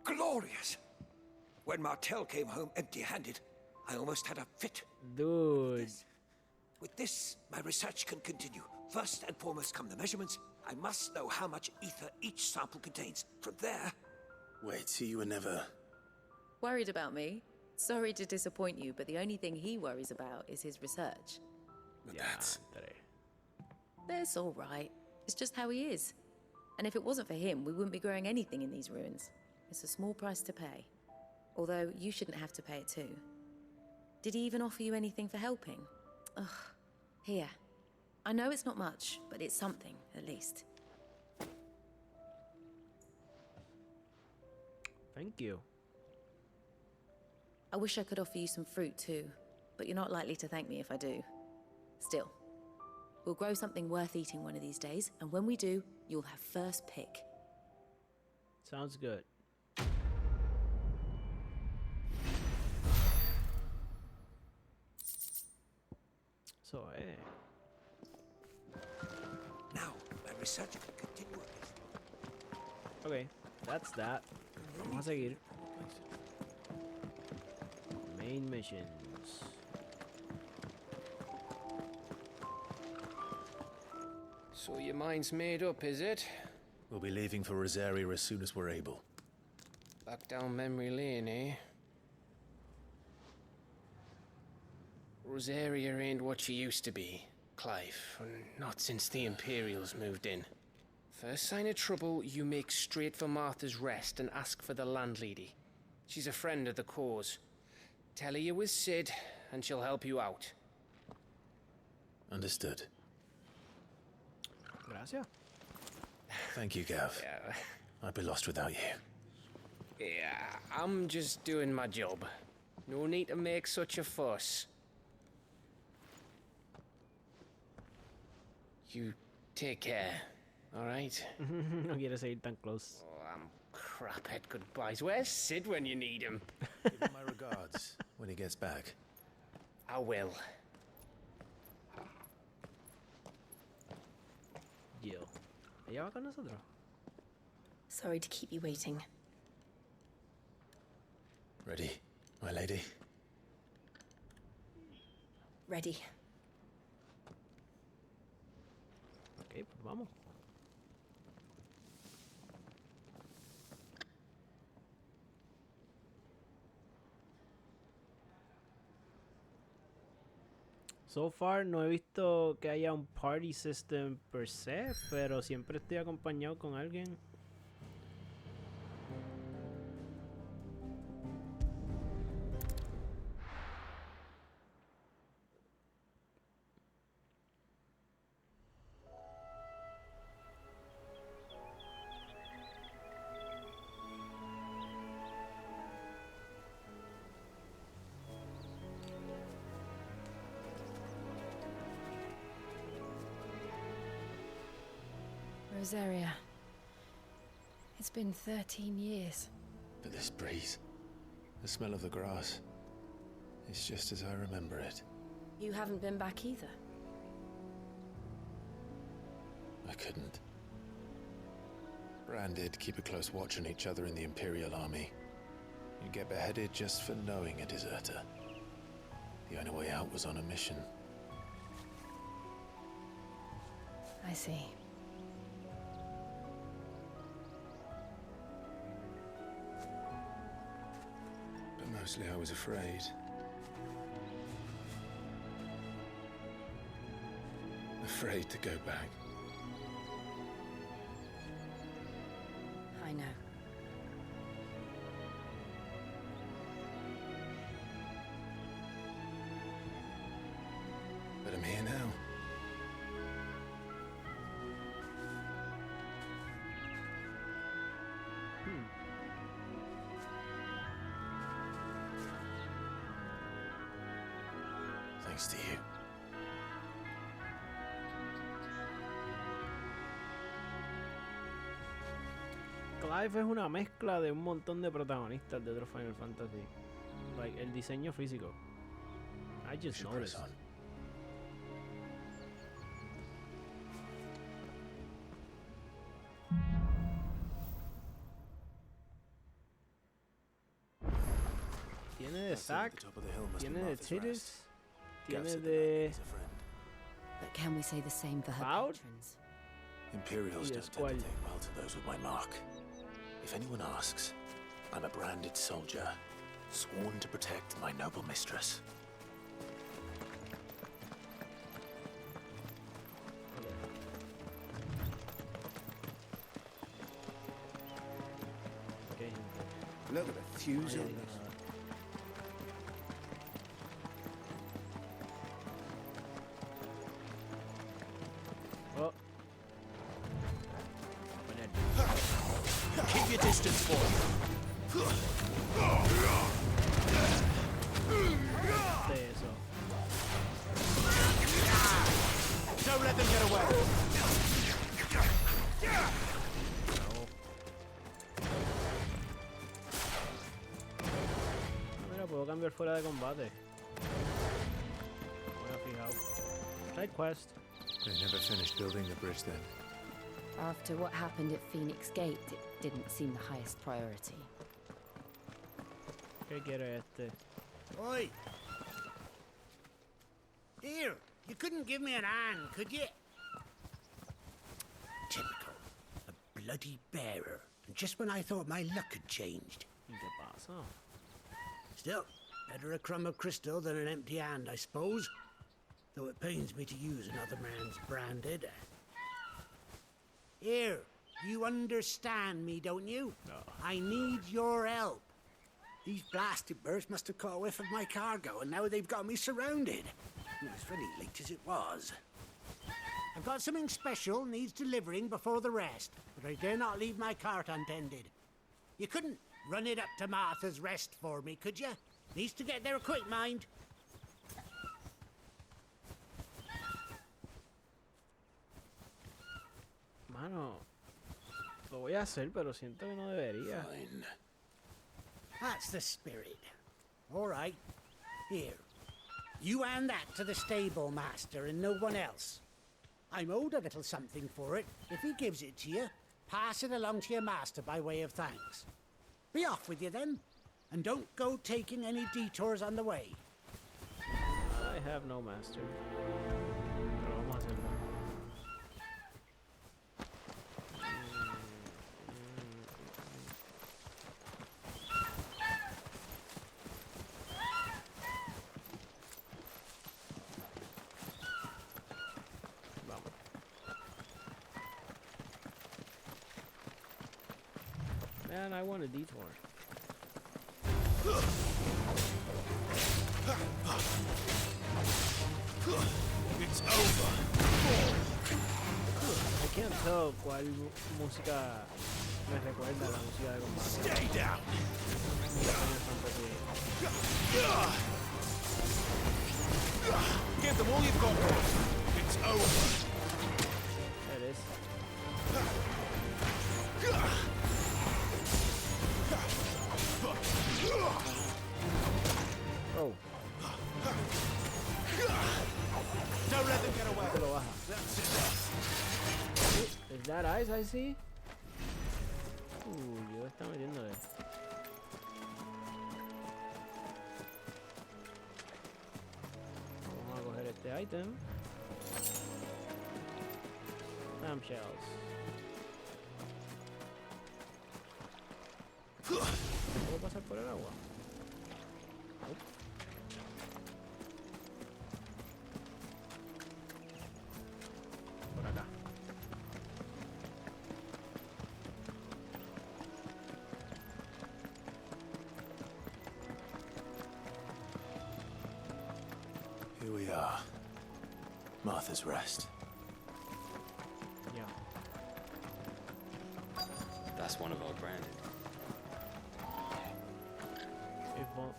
Glorious. When Martel came home empty-handed, I almost had a fit. Dude. With this, my research can continue. First and foremost come the measurements. I must know how much ether each sample contains. From there... Wait, so you were never... Worried about me? Sorry to disappoint you, but the only thing he worries about is his research. But that's... That's all right. It's just how he is. And if it wasn't for him, we wouldn't be growing anything in these ruins. It's a small price to pay. Although, you shouldn't have to pay it too. Did he even offer you anything for helping? Ugh. Here. I know it's not much, but it's something, at least. Thank you. I wish I could offer you some fruit too, but you're not likely to thank me if I do. Still, we'll grow something worth eating one of these days, and when we do, you'll have first pick. Sounds good. So, Now, my research can continue. Okay, that's that. Vamos a seguir. Main missions. So your mind's made up, is it? We'll be leaving for Rosaria as soon as we're able. Back down memory lane, eh? Rosaria ain't what she used to be, Clive. Not since the Imperials moved in. First sign of trouble, you make straight for Martha's Rest and ask for the landlady. She's a friend of the cause. Tell her you're with Sid, and she'll help you out. Understood. Gracias. Thank you, Gav. Yeah. I'd be lost without you. Yeah, I'm just doing my job. No need to make such a fuss. You take care, all right? No quiere seguir tan close. Oh, I'm craphead goodbyes. Where's Sid when you need him? Give him my regards when he gets back. I will. Jill. ¿Ella va con nosotros? Sorry to keep you waiting. Ready, my lady? Ready. Ok, pues vamos. So far no he visto que haya un party system per se, pero siempre estoy acompañado con alguien. Rosaria. It's been 13 years. But this breeze, the smell of the grass, it's just as I remember it. You haven't been back either. I couldn't. Branded, keep a close watch on each other in the Imperial Army. You get beheaded just for knowing a deserter. The only way out was on a mission. I see. But mostly I was afraid. Afraid to go back. I know. But I'm here now. Thanks to you. Clive es una mezcla de un montón de protagonistas de otros Final Fantasy. Like, el diseño físico. I just noticed. Tiene de Zack, tiene de Tidus, tiene de... But can we say the same for her Cloud? patrons? Imperials Y don't tend Squall. to take well to those with my mark. If anyone asks, I'm a branded soldier, sworn to protect my noble mistress. Okay. Look at the fuse on this. Oh. Keep your distance, boy. De eso. Don't let them get away. Mira, puedo cambiar fuera de combate. No me había fijado. Side quest. They never finished building the bridge then. After what happened at Phoenix Gate, it didn't seem the highest priority. ¿Qué quiere este? Oi! Here, you couldn't give me an hand, could you? Typical. A bloody bearer. And just when I thought my luck had changed. ¿Y qué pasa? Still, better a crumb of crystal than an empty hand, I suppose. Though it pains me to use another man's branded. Here, you understand me, don't you? No. I need your help. These blasted birds must have caught a whiff of my cargo, and now they've got me surrounded. And it's very late as it was. I've got something special needs delivering before the rest, but I dare not leave my cart untended. You couldn't run it up to Martha's Rest for me, could you? Needs to get there quick, mind. Mano, lo voy a hacer, pero siento que no debería. Fine. That's the spirit. All right. Here. You hand that to the stable master and no one else. I'm owed a little something for it. If he gives it to you, pass it along to your master by way of thanks. Be off with you then, and don't go taking any detours on the way. I have no master. Pero vamos a hacerlo. Vamos. Man, I want a detour. It's over. I can't tell cuál música me recuerda a la música de combate. Stay down. Give them all you've got, boys. It's over. There it is. Oh. Don't let them get away. Te lo baja. That's it. Is that ice I see? Yo está metiéndole. Vamos a coger este item. Clamshells. ¿Puedo pasar por el agua? Nope. Por acá. Here we are. Martha's Rest. Yeah. That's one of our branded.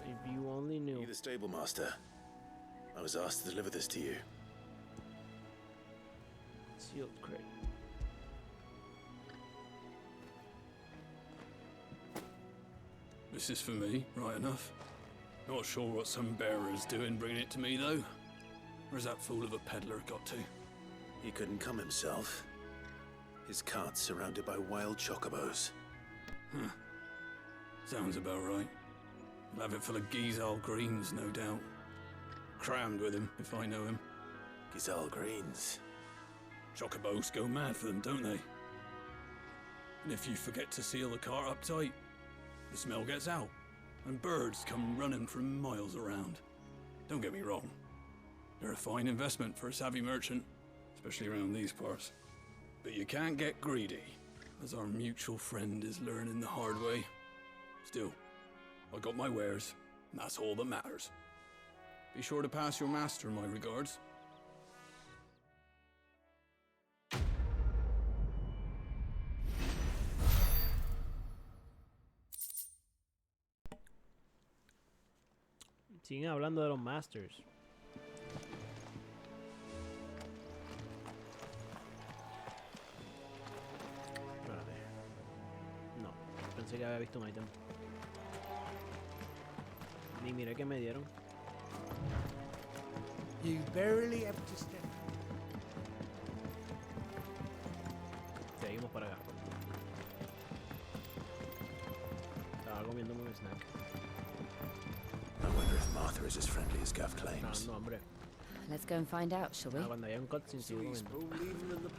If you only knew. You the stable master? I was asked to deliver this to you. Sealed crate. This is for me, right enough. Not sure what some bearer's doing bringing it to me, though. Where's that fool of a peddler got to? He couldn't come himself. His cart's surrounded by wild chocobos. Huh. Sounds about right. He'll have it full of Gizal greens, no doubt. Crammed with him, if I know him. Gizal greens? Chocobos go mad for them, don't they? And if you forget to seal the cart up tight, the smell gets out, and birds come running from miles around. Don't get me wrong. They're a fine investment for a savvy merchant, especially around these parts. But you can't get greedy, as our mutual friend is learning the hard way. Still, I got my wares, and that's all that matters. Be sure to pass your master my regards. Siguen hablando de los masters. Espérate. No, pensé que había visto un item. Ni miré que me dieron. You barely have to step. Seguimos para acá. Estaba comiendo un snack. I wonder if Martha is as friendly as Gav claims. No, hombre. Let's go and find out, shall we? Cuando haya un cutscene sigo comiendo.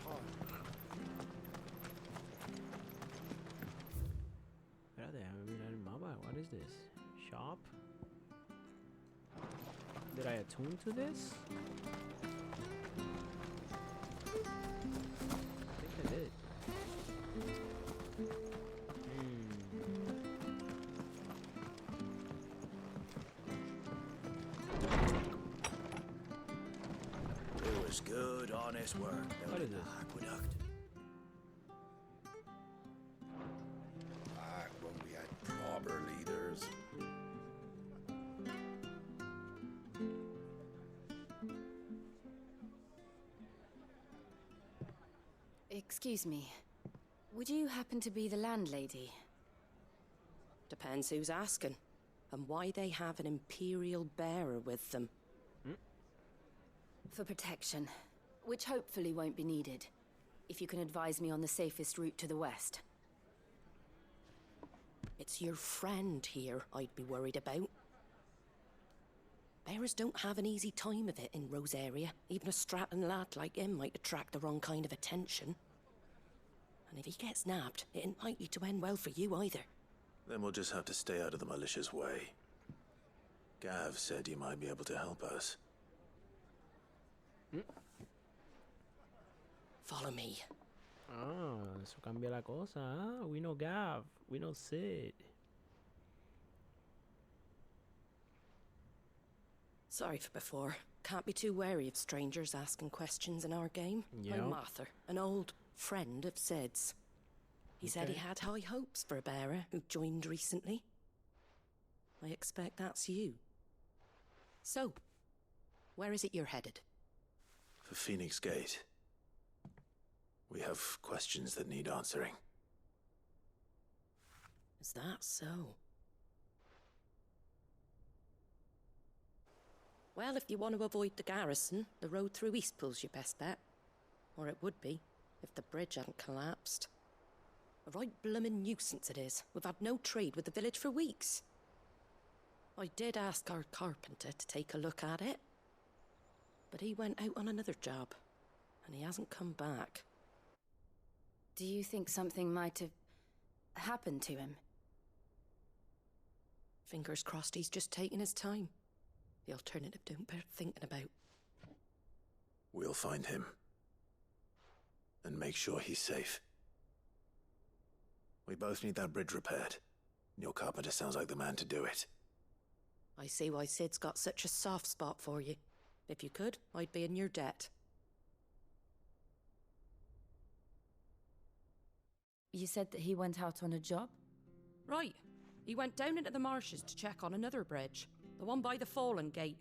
Espérate, déjame mirar el mapa. What is this? Shop? Did I attune to this? I think I did. It was good, honest work. What is this? Aqueduct. Back when we had proper leaders. Excuse me. Would you happen to be the landlady? Depends who's asking, and why they have an Imperial bearer with them. For protection. which hopefully won't be needed. If you can advise me on the safest route to the west. It's your friend here I'd be worried about. Bearers don't have an easy time of it in Rosaria. Even a Stratton lad like him might attract the wrong kind of attention. And if he gets nabbed, it ain't likely to end well for you either. Then we'll just have to stay out of the malicious way. Gav said you might be able to help us. Follow me. Ah, eso cambia la cosa. Ah, we know Gav. We know Sid. Sorry for before. Can't be too wary of strangers asking questions in our game. Yep. I'm Arthur, an old friend of Sid's. He said he had high hopes for a bearer who joined recently. I expect that's you. So, where is it you're headed? For Phoenix Gate. We have questions that need answering. Is that so? Well, if you want to avoid the garrison, the road through Eastpool's your best bet. Or it would be, if the bridge hadn't collapsed. A right bloomin' nuisance it is. We've had no trade with the village for weeks. I did ask our carpenter to take a look at it. But he went out on another job, and he hasn't come back. Do you think something might have happened to him? Fingers crossed he's just taking his time. The alternative don't bear thinking about. We'll find him. And make sure he's safe. We both need that bridge repaired. Your carpenter sounds like the man to do it. I see why Sid's got such a soft spot for you. If you could, I'd be in your debt. You said that he went out on a job? Right. He went down into the marshes to check on another bridge. The one by the Fallen Gate.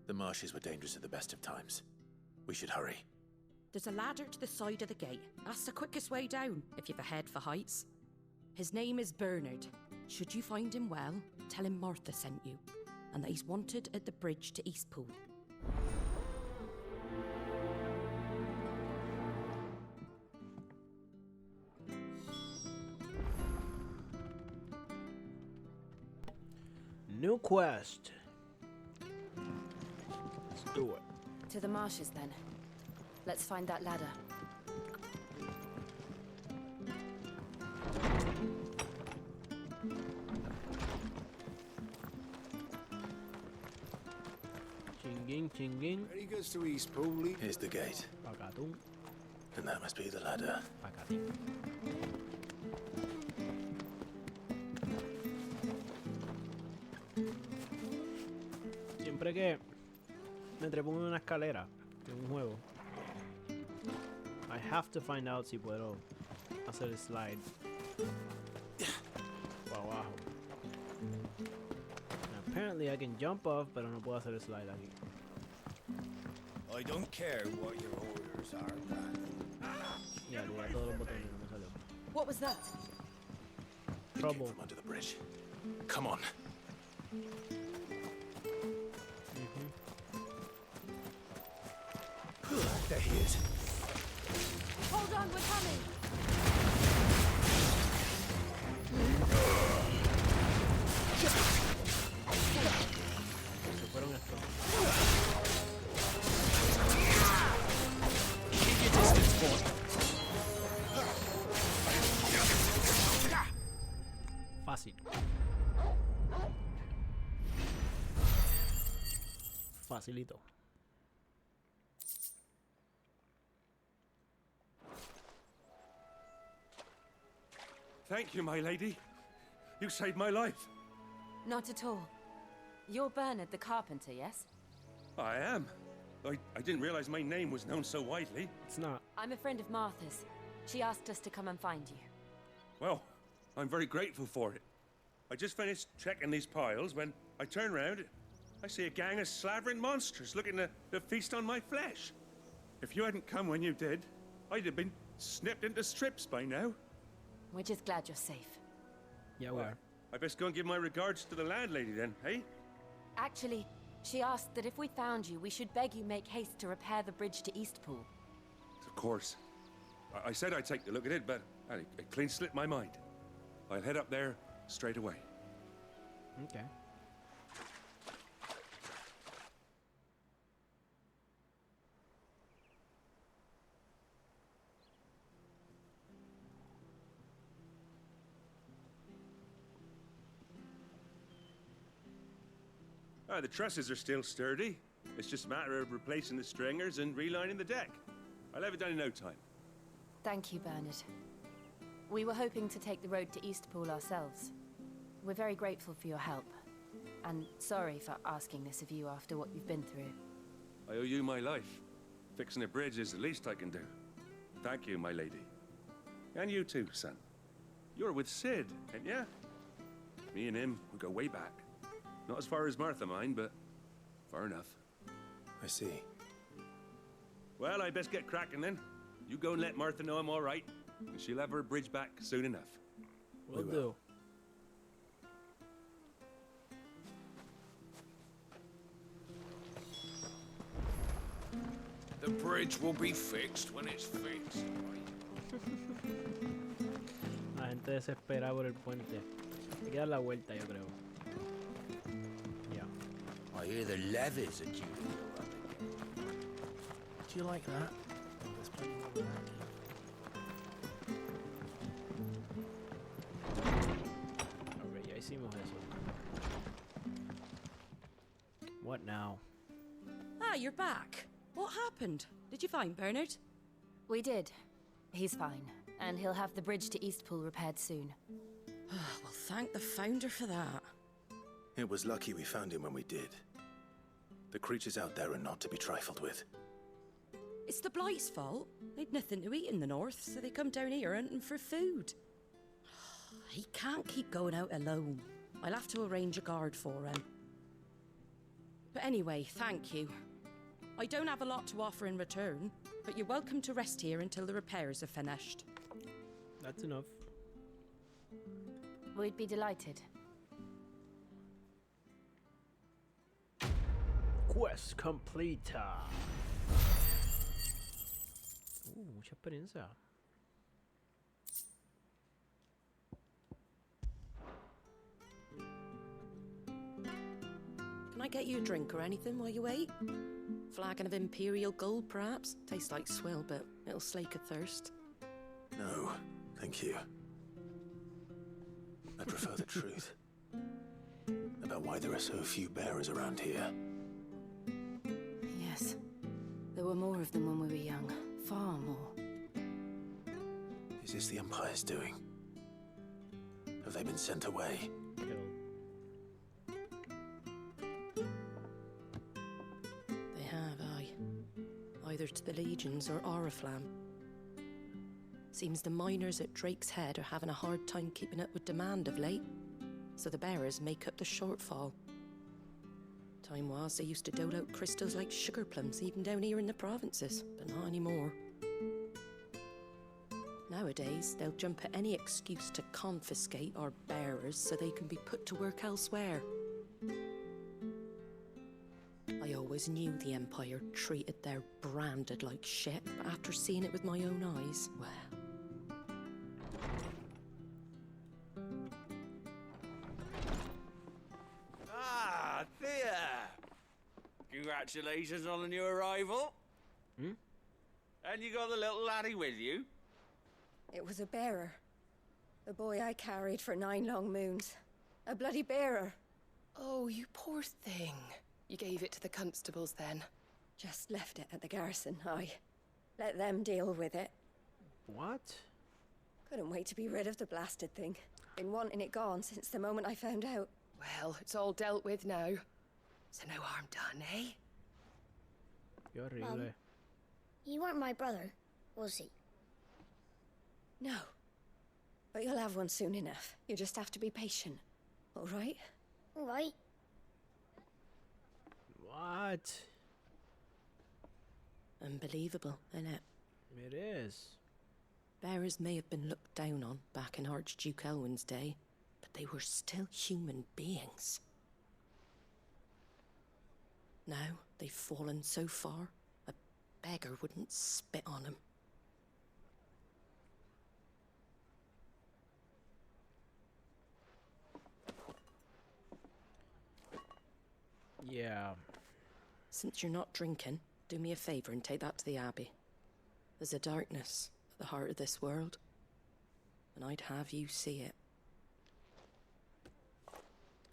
The marshes were dangerous at the best of times. We should hurry. There's a ladder to the side of the gate. That's the quickest way down, if you've a head for heights. His name is Bernard. Should you find him well, tell him Martha sent you, and that he's wanted at the bridge to Eastpool. New quest. Let's do it. To the marshes, then. Let's find that ladder. Chinging, chinging. Ready goes to Eastpool. Here's the gate. Pagatum. And that must be the ladder. Pagatum. Siempre que me trepo en una escalera en un juego, I have to find out si puedo hacer el slide para abajo. And apparently I can jump off, pero no puedo hacer el slide aquí. I don't care what your orders are, Brandon. Ya, le di todos los botones, no me salió. What was that? Trouble. From under the bridge. Come on. There he is. Hold on, we're coming! Se fueron estos. Keep your distance, boy. Fácil. Facilito. Thank you, my lady. You saved my life. Not at all. You're Bernard the carpenter, yes? I am. I didn't realize my name was known so widely. It's not. I'm a friend of Martha's. She asked us to come and find you. Well, I'm very grateful for it. I just finished checking these piles when I turn around. I see a gang of slavering monsters looking to feast on my flesh. If you hadn't come when you did, I'd have been snipped into strips by now. We're just glad you're safe. Yeah, we are. I best go and give my regards to the landlady then, hey? Actually, She asked that if we found you, we should beg you make haste to repair the bridge to Eastpool. Of course. I said I'd take a look at it, but it clean slipped my mind. I'll head up there straight away. Okay. The trusses are still sturdy. It's just a matter of replacing the stringers and relining the deck. I'll have it done in no time. Thank you, Bernard. We were hoping to take the road to Eastpool ourselves. We're very grateful for your help. And sorry for asking this of you after what you've been through. I owe you my life. Fixing a bridge is the least I can do. Thank you, my lady. And you too, son. You're with Sid, ain't ya? Me and him, we go way back. Not as far as Martha, mind, but far enough. I see. Well, I best get cracking then. You go and let Martha know I'm all right, and she'll have her bridge back soon enough. Will do. The bridge will be fixed when it's fixed. La gente desespera por el puente. Hay que dar la vuelta, yo creo. I hear the levies are due to go up again. Do you like that? There's plenty more than that. Okay, ya hicimos eso. What now? Ah, you're back. What happened? Did you find Bernard? We did. He's fine, and he'll have the bridge to Eastpool repaired soon. Well, thank the Founder for that. It was lucky we found him when we did. The creatures out there are not to be trifled with. It's the Blight's fault. They'd nothing to eat in the north, so they come down here hunting for food. He can't keep going out alone. I'll have to arrange a guard for him. But anyway, thank you. I don't have a lot to offer in return, but you're welcome to rest here until the repairs are finished. That's enough. We'd be delighted. Quest complete. Mucha experiencia. Can I get you a drink or anything while you wait? Flagon of Imperial Gold, perhaps? Tastes like swill, but it'll slake a thirst. No, thank you. I prefer the truth. About why there are so few bearers around here. Yes. There were more of them when we were young. Far more. Is this the Empire's doing? Have they been sent away? They have, aye. Either to the Legions or Oriflamme. Seems the miners at Drake's Head are having a hard time keeping up with demand of late, so the bearers make up the shortfall. Time was they used to dole out crystals like sugar plums even down here in the provinces, but not anymore. Nowadays, they'll jump at any excuse to confiscate our bearers so they can be put to work elsewhere. I always knew the Empire treated their branded like shit, but after seeing it with my own eyes, well... Ah, Thea! Congratulations on the new arrival. Hmm? And you got the little laddie with you? It was a bearer. The boy I carried for 9 long moons. A bloody bearer. Oh, you poor thing. You gave it to the constables then? Just left it at the garrison, aye. Let them deal with it. What? Couldn't wait to be rid of the blasted thing. Been wanting it gone since the moment I found out. Well, it's all dealt with now. So no harm done, eh? Qué horrible. He weren't my brother, was he? No. But you'll have one soon enough. You just have to be patient. All right? All right. What? Unbelievable, innit? It is. Bearers may have been looked down on back in Archduke Elwin's day, but they were still human beings. Now they've fallen so far, a beggar wouldn't spit on them. Yeah. Since you're not drinking, do me a favor and take that to the Abbey. There's a darkness at the heart of this world, and I'd have you see it.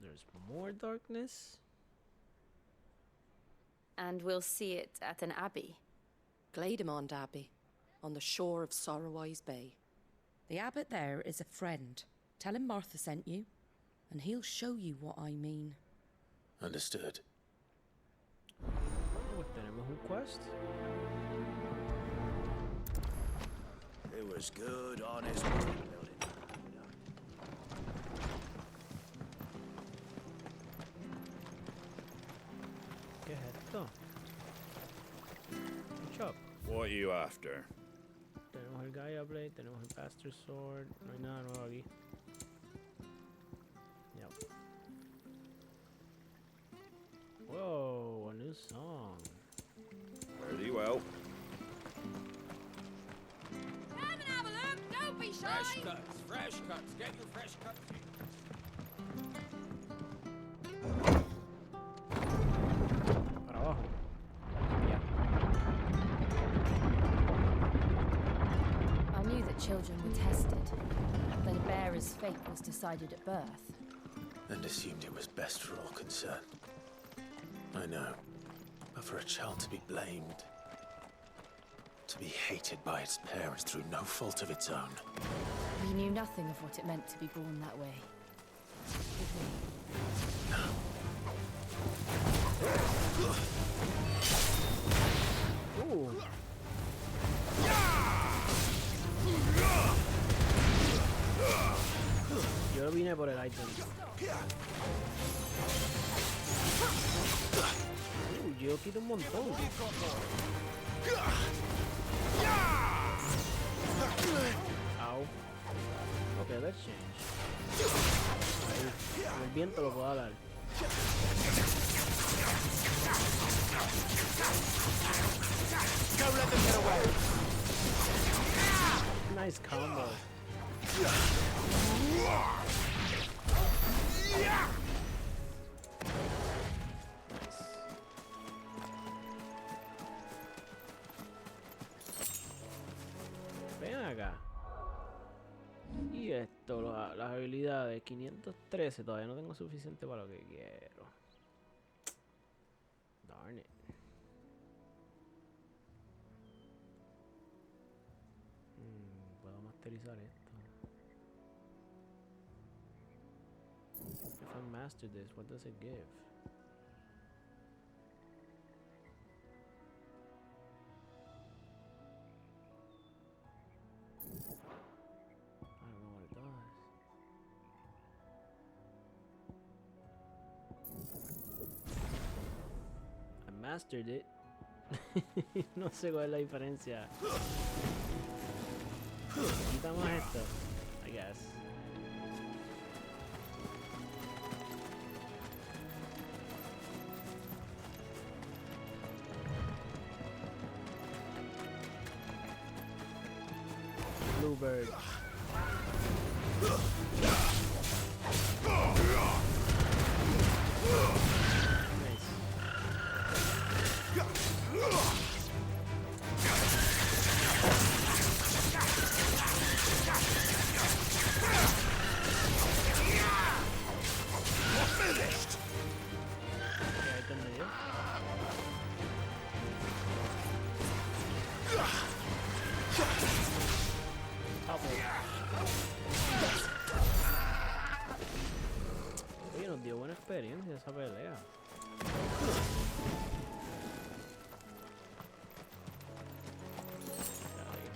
There's more darkness? And we'll see it at an abbey. Glademond Abbey, on the shore of Sorrowise Bay. The abbot there is a friend. Tell him Martha sent you, and he'll show you what I mean. Understood. Tenemos un quest. It was good, honest work building. ¿Qué es esto? Un shop. What are you after? Tenemos el Gaia Blade, tenemos el Pastor Sword. No hay nada nuevo aquí. Yep. Whoa, a new song. Very well. Come and have a look. Don't be shy. Fresh cuts, fresh cuts. Get your fresh cuts. Para abajo. Yeah. I knew that children were tested, that a bearer's fate was decided at birth. And assumed it was best for all concerned. I know. But for a child to be blamed, to be hated by its parents through no fault of its own. We knew nothing of what it meant to be born that way. Did we? Ooh. Yo vine por el item. Yo quito un montón. Ow. Okay, let's change. Ahí. Con el viento lo puedo dar. Don't let them get away. Nice combo. Ven acá. Y esto, las habilidades 513, todavía no tengo suficiente para lo que quiero. Darn it. Puedo masterizar esto. If I master this, what does it give? I don't know what it does. I mastered it. No sé cuál es la diferencia. Quitamos esto, I guess. Bluebird. Oye, nos dio buena experiencia esa pelea.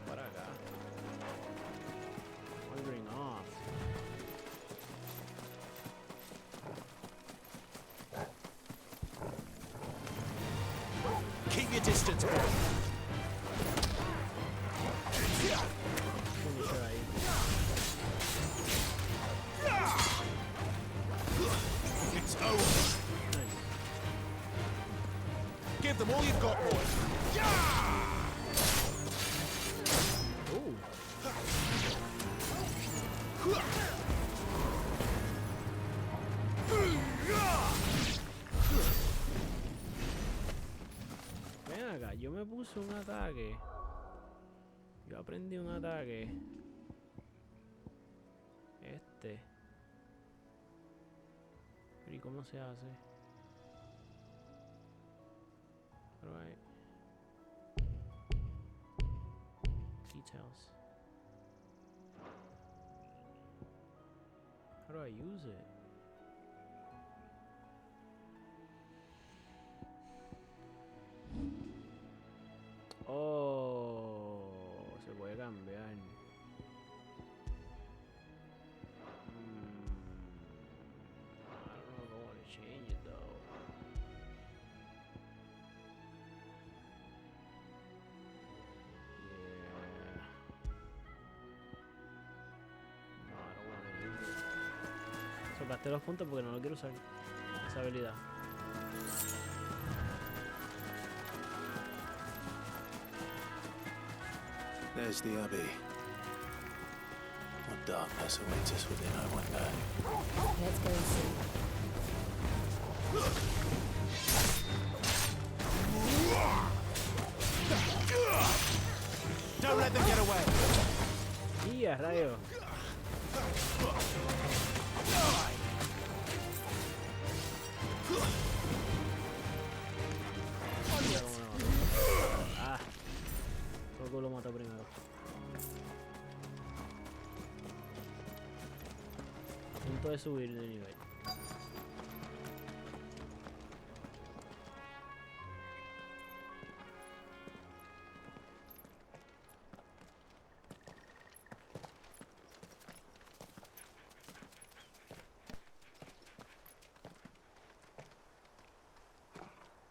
Para acá. Wandering off. Keep your distance, boy. It's over. Nice. Give them all you've got, boy. Ooh. Ven acá, yo me puse un ataque. Yo aprendí un ataque. ¿Y cómo se hace? Right. Details. How do I use it? Oh, se puede cambiar. Gasté los puntos porque no lo quiero usar, esa habilidad. There's the Abbey. What darkness awaits us within, I wonder. Let's go and see. Don't let them get away. ¡Ya, rayo! Ah, Coco lo mató primero. A punto de subir de nivel.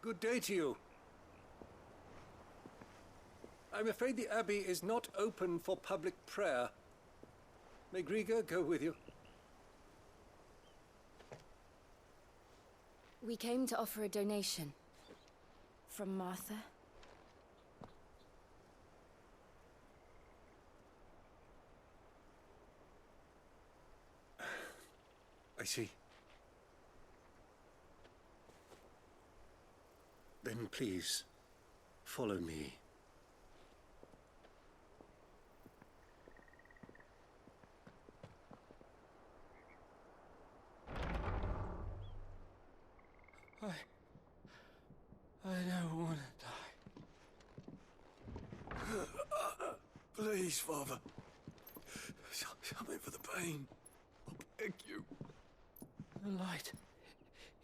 Good day to you. I'm afraid the Abbey is not open for public prayer. May Griga go with you? We came to offer a donation. From Martha. I see. Then please, follow me. I don't want to die. Please, Father. Something for the pain. I beg you. The light,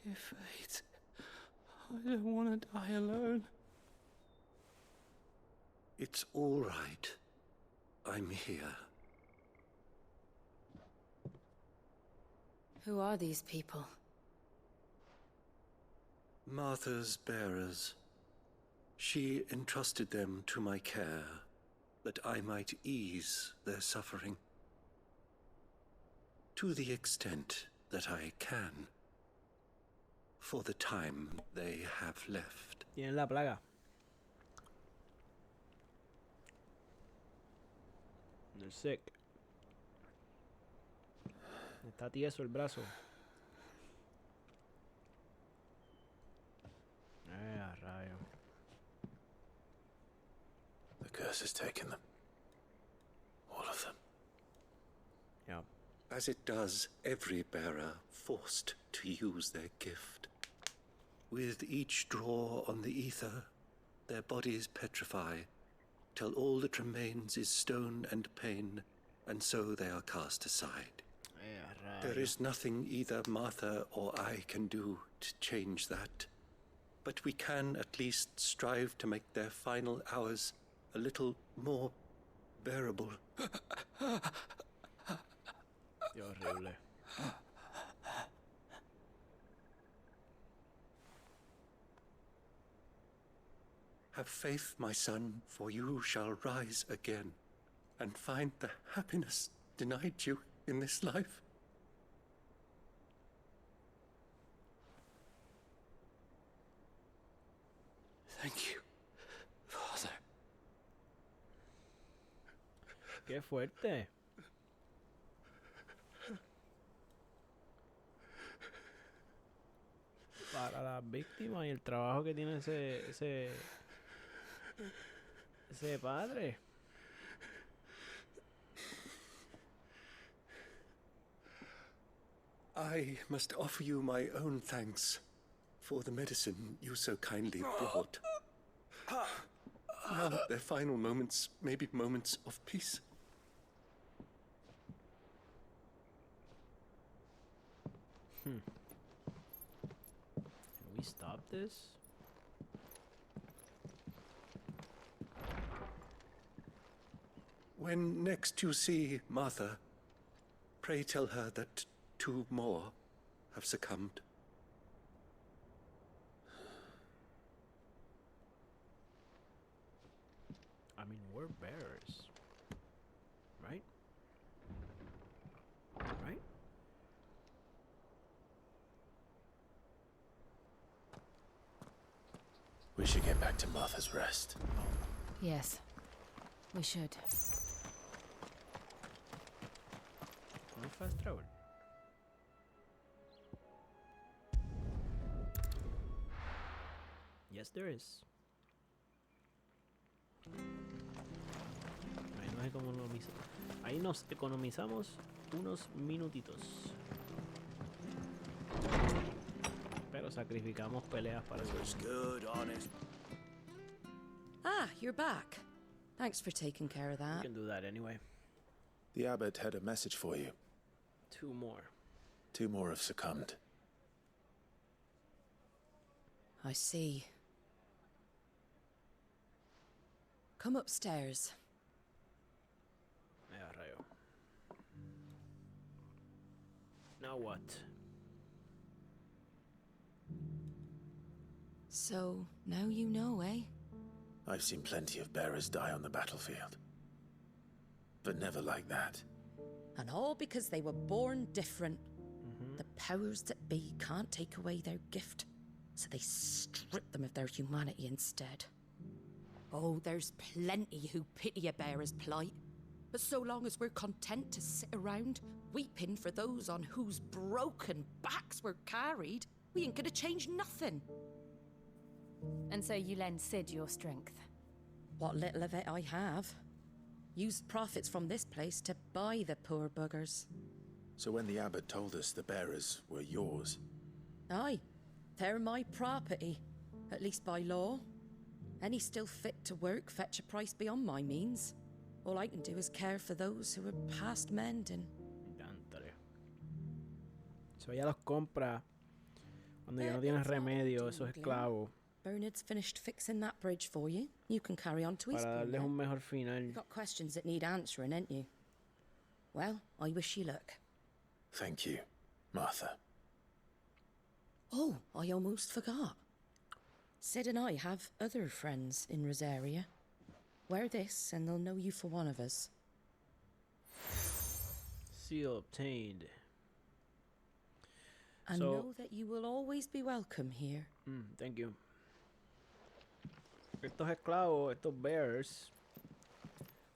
it fades. I don't want to die alone. It's all right. I'm here. Who are these people? Martha's bearers. She entrusted them to my care, that I might ease their suffering. To the extent that I can. For the time they have left. Tienen la plaga. They're sick. Está tieso el brazo. Rayo. The curse has taken them. All of them. Yeah. As it does every bearer forced to use their gift. With each draw on the ether, their bodies petrify, till all that remains is stone and pain, and so they are cast aside. There is nothing either Martha or I can do to change that. But we can at least strive to make their final hours a little more bearable. Qué horrible. Have faith, my son, for you shall rise again and find the happiness denied you in this life. Qué fuerte. Para las víctimas y el trabajo que tiene ese padre. I must offer you my own thanks for the medicine you so kindly brought. Now, their final moments may be moments of peace. Can we stop this? When next you see Martha, pray tell her that 2 more have succumbed. I mean, we're bears. Right? Right? We should get back to Martha's Rest. Yes, we should. No fast travel. Yes, there is. Ahí nos economizamos unos minutitos. Pero sacrificamos peleas para eso. Good, honest. Ah, you're back. Thanks for taking care of that. You can do that anyway. The abbot had a message for you. 2 more. 2 more have succumbed. I see. Come upstairs. Rayo. Now what? So, now you know, eh? I've seen plenty of bearers die on the battlefield. But never like that. And all because they were born different. The powers that be can't take away their gift, so they strip them of their humanity instead. Oh, there's plenty who pity a bearer's plight. But so long as we're content to sit around, weeping for those on whose broken backs we're carried, we ain't gonna change nothing. And so you lend Sid your strength? What little of it I have. Used profits from this place to buy the poor buggers. So when the abbot told us the bearers were yours... Aye, they're my property, at least by law. Any still fit to work fetch a price beyond my means. All I can do is care for those who are past mending. So ella los compra cuando ya no tienes remedio, esos esclavos. Bernard's finished fixing that bridge for you. You can carry on to Para Eastbourne. darles un mejor final. You've got questions that need answering, ain't you? Well, I wish you luck. Thank you, Martha. Oh, I almost forgot. Sid and I have other friends in Rosaria. Wear this, and they'll know you for one of us. Seal obtained. And know that you will always be welcome here. Thank you. Estos esclavos, estos bears,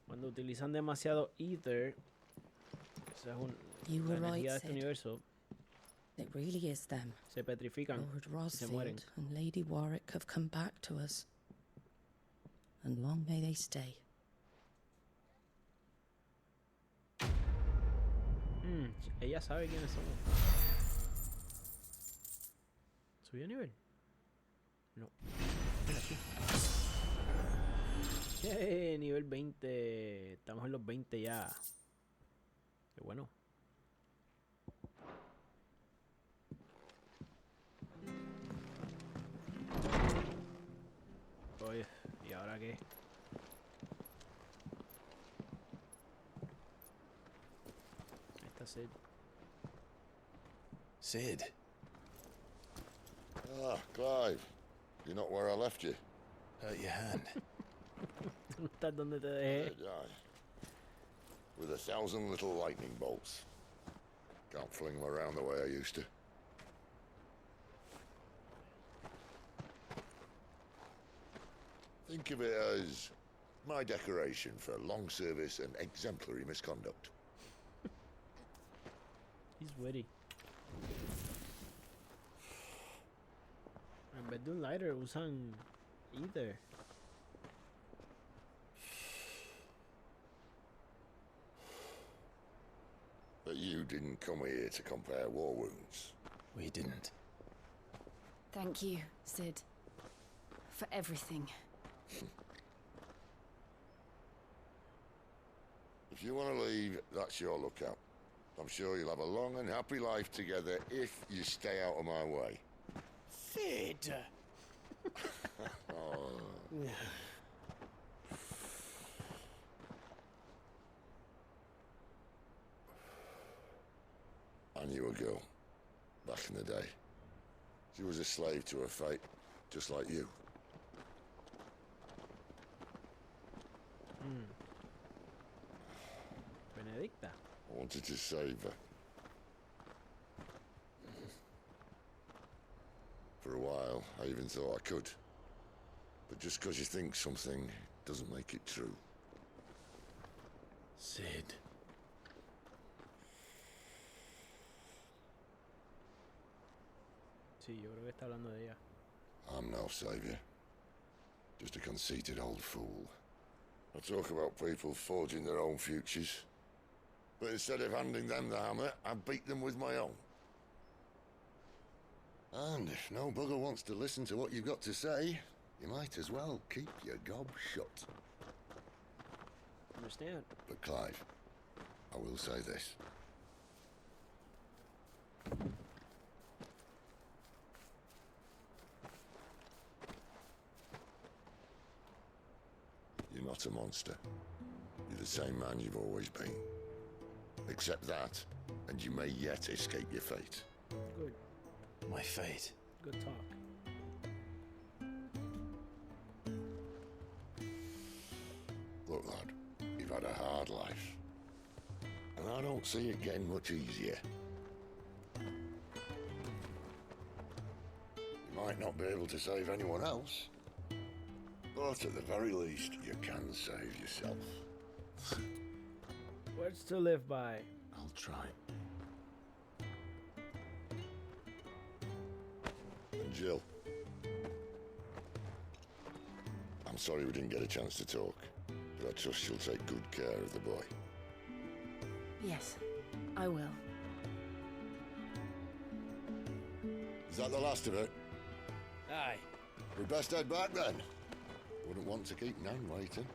cuando utilizan demasiado ether, esa es la energía de este universo, it really is them. Se petrifican, Lord se mueren. Rosfield and Lady Warwick have come back to us. And long may they stay. Ella sabe quiénes somos. ¿Subió nivel? No. Mira aquí. Nivel 20. Estamos en los 20 ya. Qué bueno. Oye, ¿y ahora qué? Ahí está Sid. Sid? Ah, Clive. You're not where I left you. Hurt your hand. Tú no estás donde te dejé. Aye. With 1,000 little lightning bolts. Can't fling them around the way I used to. Think of it as My decoration for long service and exemplary misconduct. He's witty. En vez de un lighter usan ether. But you didn't come here to compare war wounds. We didn't. Thank you, Sid. For everything. If you want to leave, that's your lookout. I'm sure you'll have a long and happy life together if you stay out of my way. Sid! Oh. I knew a girl back in the day. She was a slave to her fate, just like you. Benedicta. I wanted to save her. For a while, I even thought I could. But just because you think something doesn't make it true. Sid. Sí, yo creo que está hablando de ella. I'm no savior. Just a conceited old fool. I talk about people forging their own futures. But instead of handing them the hammer, I beat them with my own. And if no bugger wants to listen to what you've got to say, you might as well keep your gob shut. Understand? But Clive, I will say this. You're not a monster. You're the same man you've always been. Accept that, and you may yet escape your fate. Good. My fate. Good talk. Look, lad, you've had a hard life. And I don't see it getting much easier. You might not be able to save anyone else, but at the very least, you can save yourself. Words to live by. I'll try. And Jill, I'm sorry we didn't get a chance to talk, but I trust you'll take good care of the boy. Yes, I will. Is that the last of it? Aye. We best head back then. Wouldn't want to keep Nan waiting.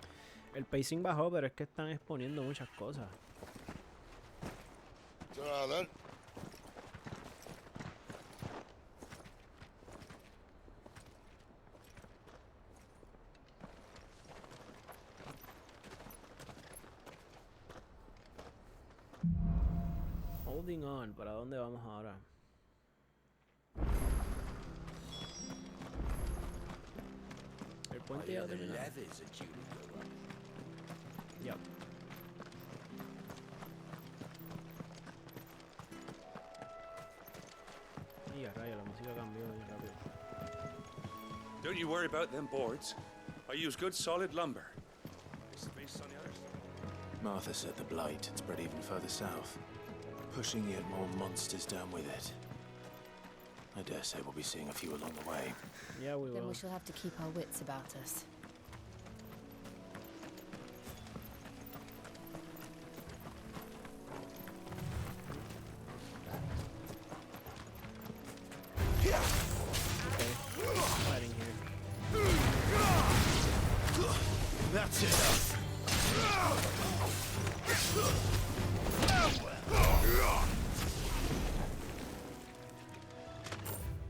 El pacing bajó, pero es que están exponiendo muchas cosas. It's all right then. Holding on, ¿para dónde vamos ahora? El puente ya terminó. Yep. Y a rayos, la música cambió bien rápido. Don't you worry about them boards. I use good solid lumber. There's space on the other side. Martha said the blight had spread even further south, pushing yet more monsters down with it. I dare say we'll be seeing a few along the way. Yeah, we will. Then we shall have to keep our wits about us. Fighting here. That's it.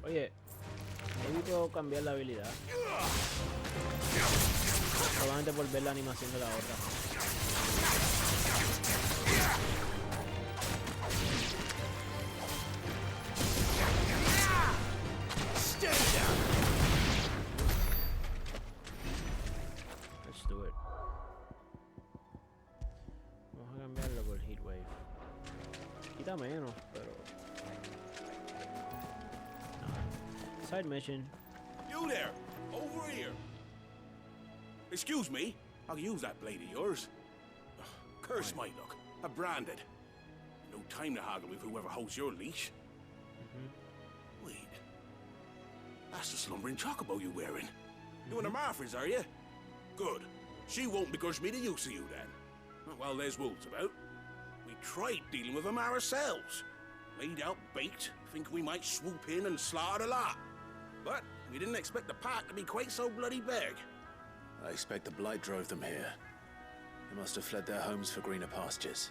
Oye, maybe puedo cambiar la habilidad. Solamente por ver la animación de la otra. Let's do it. Vamos a cambiarlo por Heatwave. Quita menos, pero... Side mission. You there! Over here! Excuse me, I'll use that blade of yours. Ugh, curse my luck. I'm branded. No time to haggle with whoever holds your leash. Wait. That's the slumbering chocobo you're wearing. You and the Marthas, are you? Good. She won't begrudge me the use of you, then. Well, there's wolves about. We tried dealing with them ourselves. Laid out bait, think we might swoop in and slaughter the lot. But we didn't expect the pack to be quite so bloody big. I expect the blight drove them here. They must have fled their homes for greener pastures.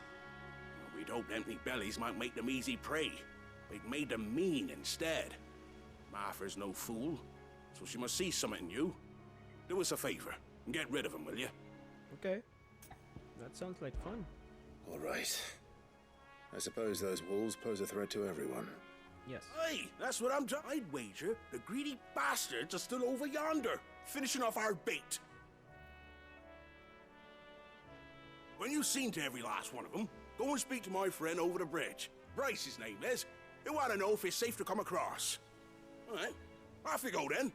Well, we'd hoped empty bellies might make them easy prey. But it made them mean instead. Martha's no fool, so she must see something in you. Do us a favor and get rid of them, will you? Okay. That sounds like fun. All right. I suppose those wolves pose a threat to everyone. Yes. Hey, that's what I'd wager the greedy bastards are still over yonder, finishing off our bait. When you've seen to every last one of them, go and speak to my friend over the bridge. Bryce, his name is. He'll want to know if it's safe to come across. All right, off you go then.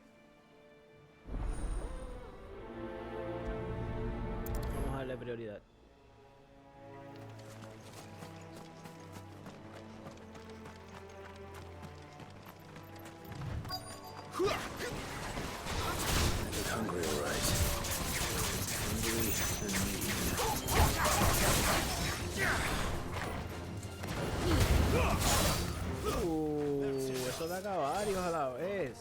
Vamos a darle prioridad. I look hungry, all right. Hungry and mean. Eso de acabar, hijos a la vez.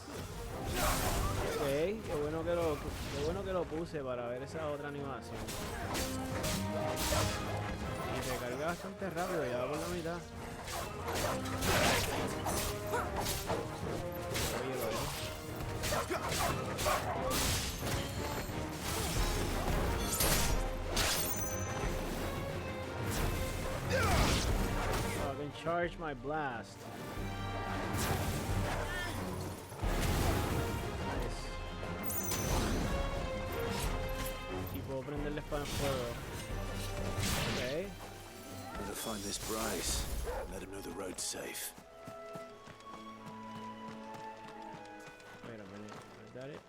Ok, qué bueno que lo puse para ver esa otra animación. Y recarga bastante rápido, ya va por la mitad. Oye, lo veo. Oh, I can charge my blast. Nice. Y puedo prender la espada en fuego. Okay. Better find this Bryce. Let him know the road's safe. Wait a minute. Is that it?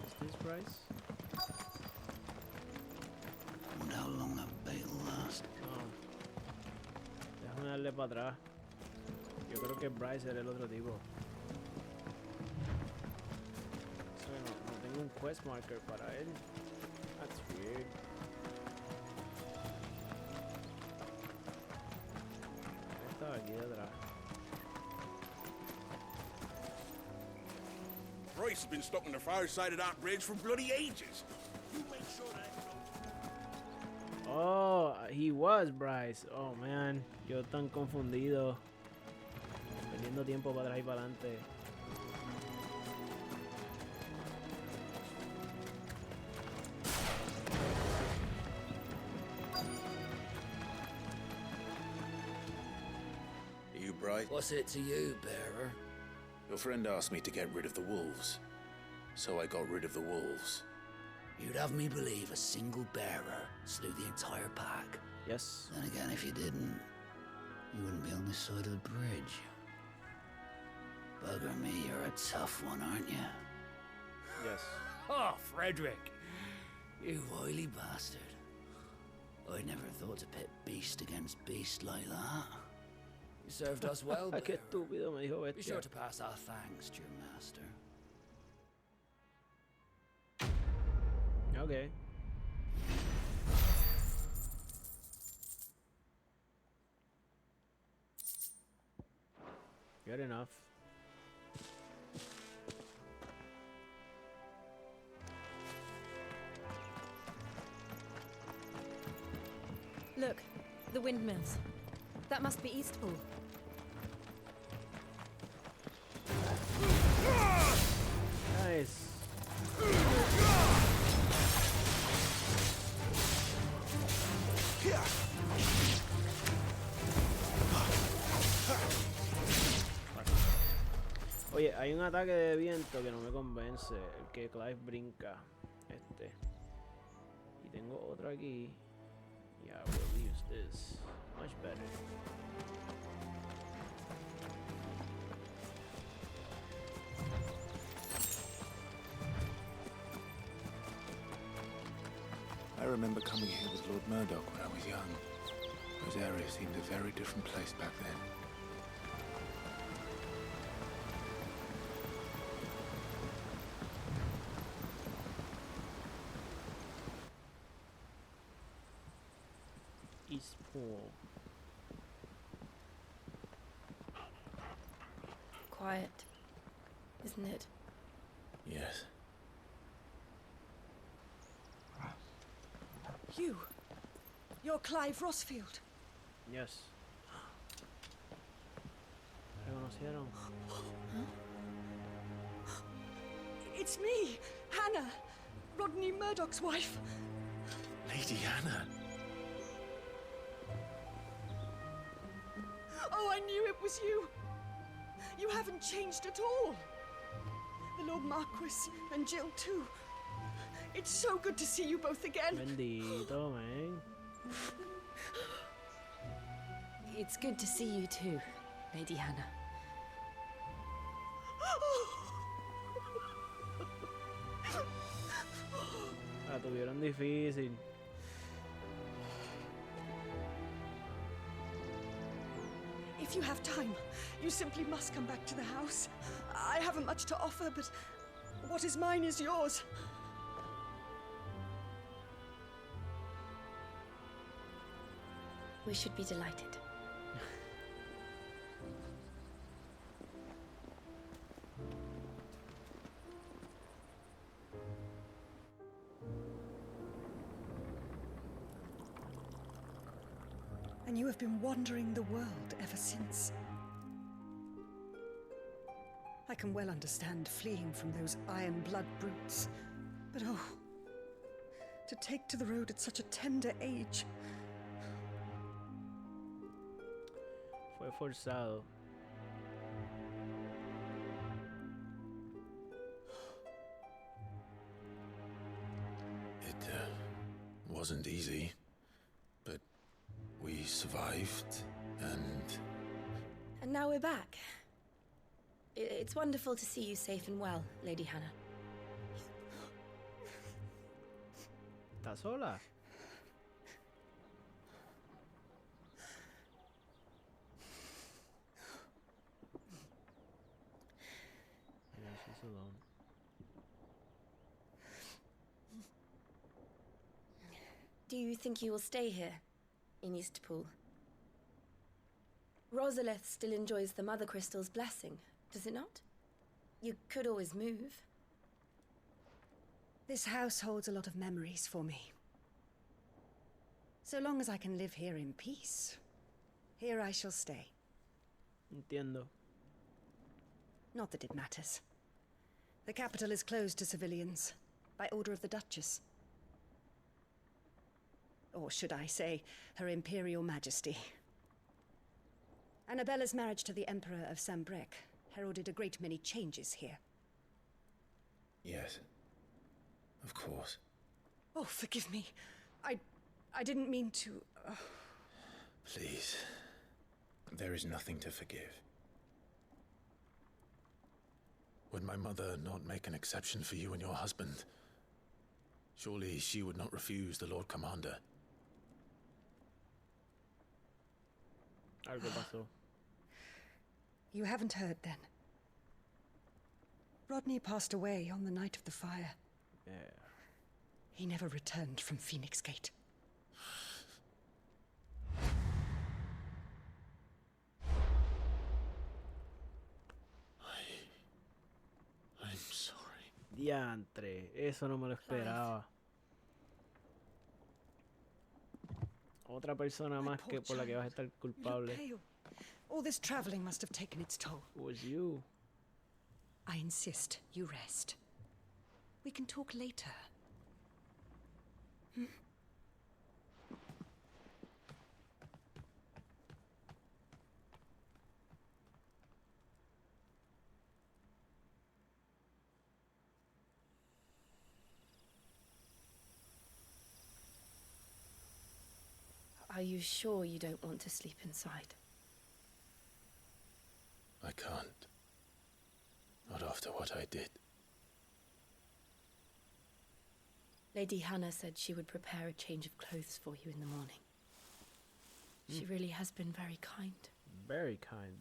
Is this Bryce? Wonder how long that bait will last. No. Déjame darle para atrás. Yo creo que Bryce era el otro tipo. No tengo un quest marker para él. That's weird. Estaba aquí detrás. Bryce has been stuck on the far side of that bridge for bloody ages. You make sure that... Oh, he was Bryce. Oh man, yo tan confundido. Perdiendo tiempo para atrás y para adelante. Are you Bryce? What's it to you, bearer? Your friend asked me to get rid of the wolves. So I got rid of the wolves. You'd have me believe a single bearer slew the entire pack. Yes. Then again, if you didn't, you wouldn't be on this side of the bridge. Bugger me, you're a tough one, aren't you? Yes. Oh, Frederick! You wily bastard. I never thought to pit beast against beast like that. You served us well, Qué bearer. estúpido me dijo Be bestia. sure to pass our thanks to your master. Okay. Good enough. Look, the windmills. That must be Eastpool. Nice. Oye, hay un ataque de viento que no me convence. El que Clive brinca. Este. Y tengo otro aquí. Yeah, we'll use this. Much better. I remember coming here with Lord Murdoch when I was young. Those areas seemed a very different place back then. Eastpool. Quiet, isn't it? Yes. You're Clive Rossfield. Yes. ¿Reconocieron? It's me, Hannah, Rodney Murdoch's wife. Lady Hannah. Oh, I knew it was you. You haven't changed at all. The Lord Marquis and Jill too. It's so good to see you both again. Bendito, man. It's good to see you too, Lady Hannah. La tuvieron difícil. If you have time, you simply must come back to the house. I haven't much to offer, but what is mine is yours. We should be delighted. And you have been wandering the world ever since. I can well understand fleeing from those iron blood brutes. But oh, to take to the road at such a tender age. Fue forzado. It wasn't easy, but we survived, and... And now we're back. It's wonderful to see you safe and well, Lady Hannah. ¿Estás sola? Yeah, she's alone. Do you think you will stay here, in Eastpool? Rosalith still enjoys the Mother Crystal's blessing, does it not? You could always move. This house holds a lot of memories for me. So long as I can live here in peace, here I shall stay. Entiendo. Not that it matters. The capital is closed to civilians, by order of the Duchess. Or should I say, Her Imperial Majesty. Annabella's marriage to the Emperor of Sambrec heralded a great many changes here. Yes. Of course. Oh, forgive me. I didn't mean to... Please. There is nothing to forgive. Would my mother not make an exception for you and your husband? Surely she would not refuse the Lord Commander. Algo pasó. You haven't heard, then. Rodney passed away on the night of the fire. Yeah. He never returned from Phoenix Gate. I'm sorry. Diantre, eso no me lo esperaba. Otra persona más que por la que vas a estar culpable. All this traveling must have taken its toll. It was you. I insist you rest. We can talk later. Hmm? Are you sure you don't want to sleep inside? I can't. Not after what I did. Lady Hannah said she would prepare a change of clothes for you in the morning. She really has been very kind. Very kind.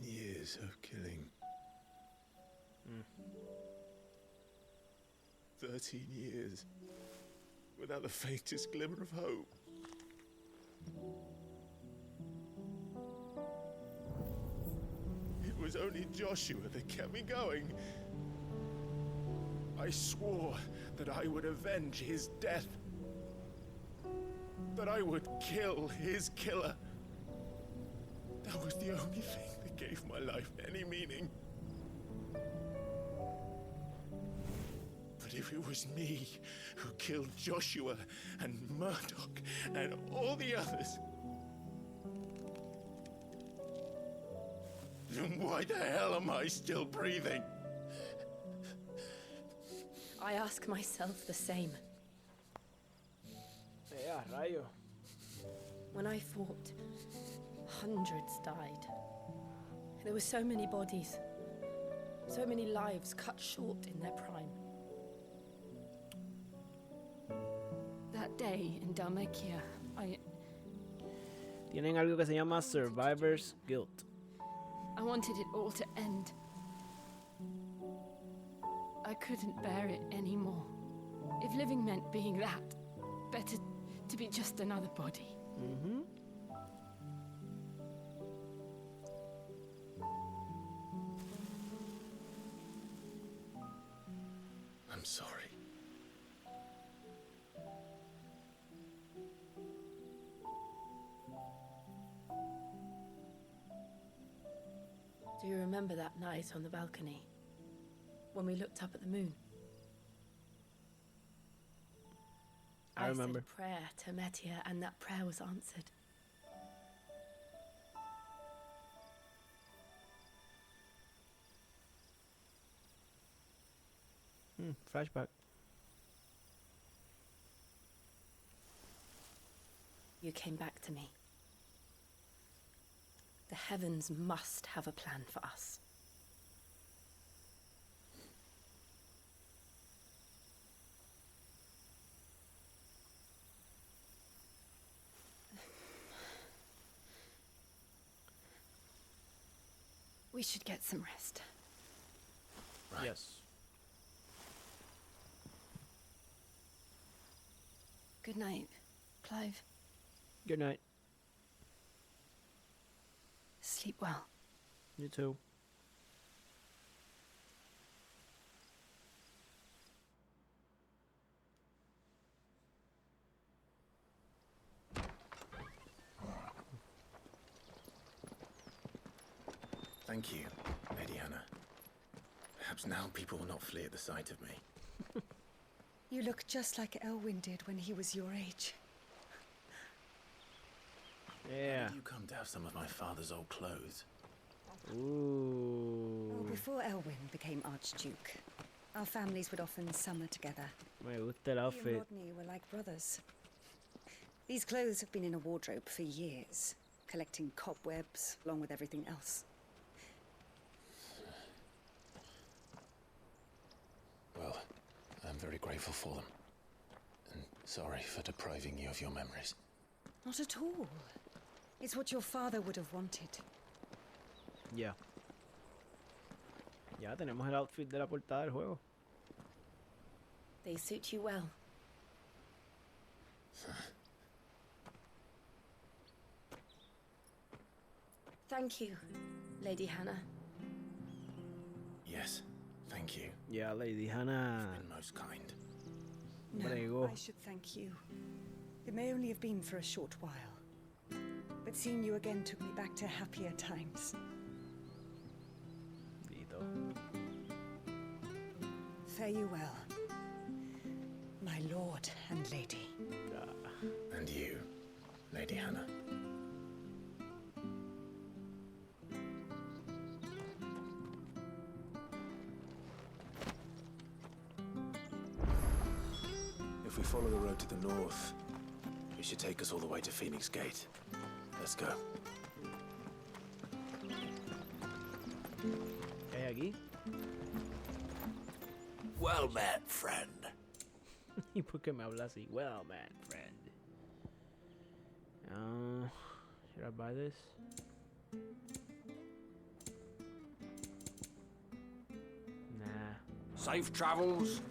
Years of killing. 13 years without the faintest glimmer of hope. It was only Joshua that kept me going. I swore that I would avenge his death. That I would kill his killer. That was the only thing that gave my life any meaning. But if it was me who killed Joshua and Murdoch and all the others, then why the hell am I still breathing? I ask myself the same. Yeah, rayo. When I fought, hundreds died. There were so many bodies, so many lives cut short in their prime. That day in Dhalmekia, Tienen algo que se llama Survivor's Guilt. I wanted it all to end. I couldn't bear it anymore. If living meant being that, better to be just another body. Mm-hmm. I'm sorry. Do you remember that night on the balcony? When we looked up at the moon? I remember. said a prayer to Metia, and that prayer was answered. Flashback. You came back to me. The heavens must have a plan for us. We should get some rest. Right. Yes. Good night, Clive. Good night. Sleep well. You too. Thank you, Lady Hannah. Perhaps now people will not flee at the sight of me. You look just like Elwyn did when he was your age. Yeah. How did you come to have some of my father's old clothes? Ooh. Oh, before Elwyn became Archduke, our families would often summer together. Me gusta el He and outfit. Rodney were like brothers. These clothes have been in a wardrobe for years, collecting cobwebs along with everything else. Well, I'm very grateful for them. And sorry for depriving you of your memories. Not at all. It's what your father would have wanted. Ya. Ya tenemos el outfit de la portada del juego. They suit you well. Thank you, Lady Hannah. Yes, thank you. Yeah, Lady Hannah. You've been most kind. No, Brego. I should thank you. It may only have been for a short while, but seeing you again took me back to happier times. Dito. Fare you well, my lord and lady. And you, Lady Hannah. If we follow the road to the north, It should take us all the way to Phoenix Gate. Let's go. ¿Qué hay aquí? Well met, friend. ¿Y por qué me habla así? Well, man, friend. Should I buy this? Nah. Safe travels.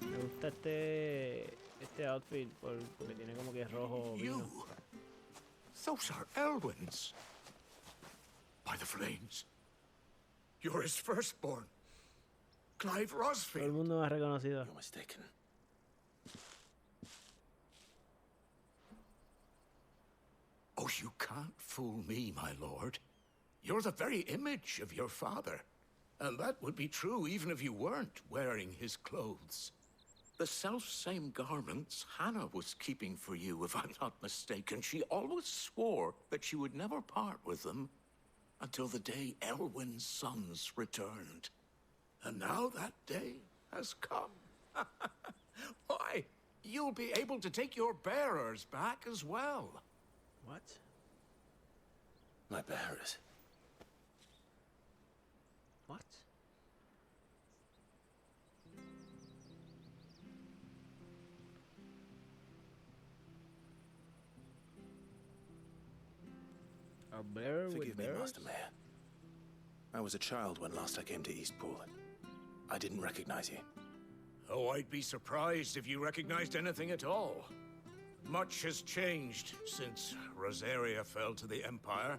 Me gusta este outfit porque tiene como que rojo vino. You? Those are Elwyn's. By the flames. You're his firstborn. Clive Todo el Rosfield. mundo me ha reconocido. You're mistaken. Oh, you can't fool me, my lord. You're the very image of your father. And that would be true even if you weren't wearing his clothes. The self-same garments Hannah was keeping for you, if I'm not mistaken. She always swore that she would never part with them until the day Elwyn's sons returned. And now that day has come. Why, you'll be able to take your bearers back as well. What? My bearers. What? A bear with Forgive me, bears? Master Mayor. I was a child when last I came to Eastpool. I didn't recognize you. Oh, I'd be surprised if you recognized anything at all. Much has changed since Rosaria fell to the Empire.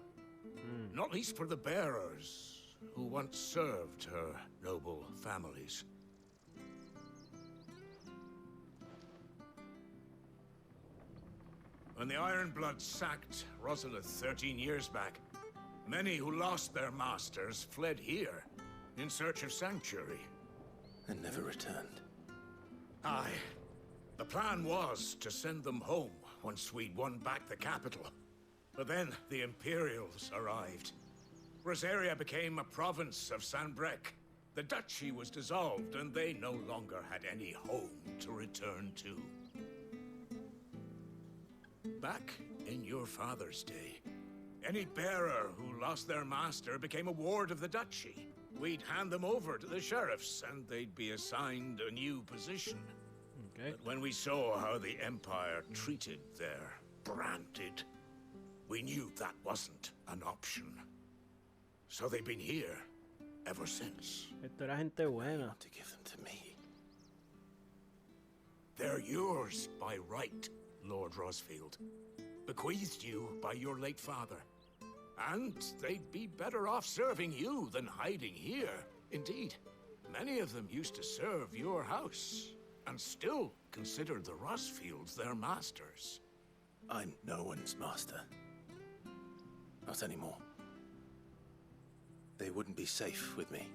Not least for the bearers, who once served her noble families. When the Ironbloods sacked Rosalith 13 years back, many who lost their masters fled here in search of sanctuary. And never returned. Aye. The plan was to send them home once we'd won back the capital. But then the Imperials arrived. Rosaria became a province of Sanbreque. The duchy was dissolved, and they no longer had any home to return to. Back in your father's day, any bearer who lost their master became a ward of the duchy. We'd hand them over to the sheriffs, and they'd be assigned a new position. Okay. But when we saw how the Empire treated their branded, we knew that wasn't an option. So they've been here ever since. Esto era gente buena. To give them to me. They're yours by right, Lord Rosfield. Bequeathed you by your late father. And they'd be better off serving you than hiding here. Indeed, many of them used to serve your house, and still considered the Rosfields their masters. I'm no one's master. Not anymore. They wouldn't be safe with me.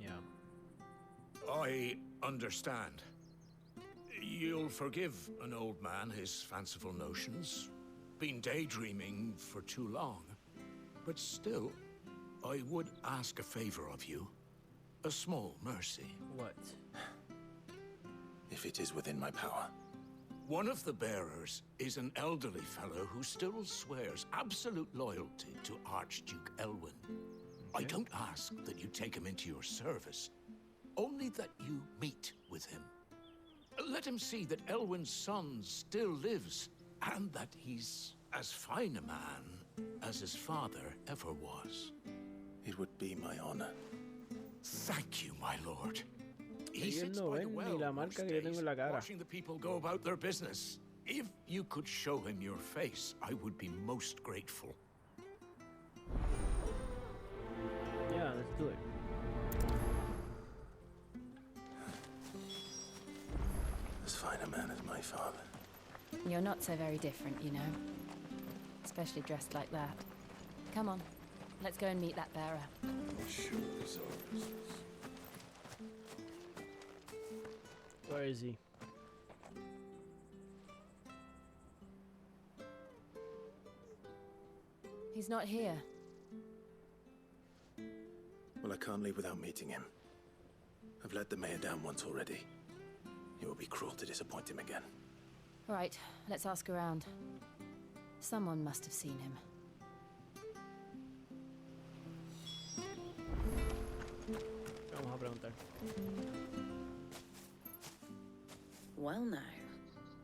Yeah. I understand. You'll forgive an old man his fanciful notions. Been daydreaming for too long. But still, I would ask a favor of you. A small mercy. What? If it is within my power. One of the bearers is an elderly fellow who still swears absolute loyalty to Archduke Elwyn. I don't ask that you take him into your service, only that you meet with him. Let him see that Elwyn's son still lives, and that he's as fine a man as his father ever was. It would be my honor. Thank you, my lord. He Ellos sits no by the ven well ni la most marca que yo days, tengo en la cara. watching the people go about their business. If you could show him your face, I would be most grateful. Yeah, let's do it. As fine a man as my father. You're not so very different, you know. Especially dressed like that. Come on, let's go and meet that bearer. Where is he? He's not here. Well, I can't leave without meeting him. I've let the mayor down once already. It would be cruel to disappoint him again. Right, let's ask around. Someone must have seen him. Vamos a preguntar. Well now,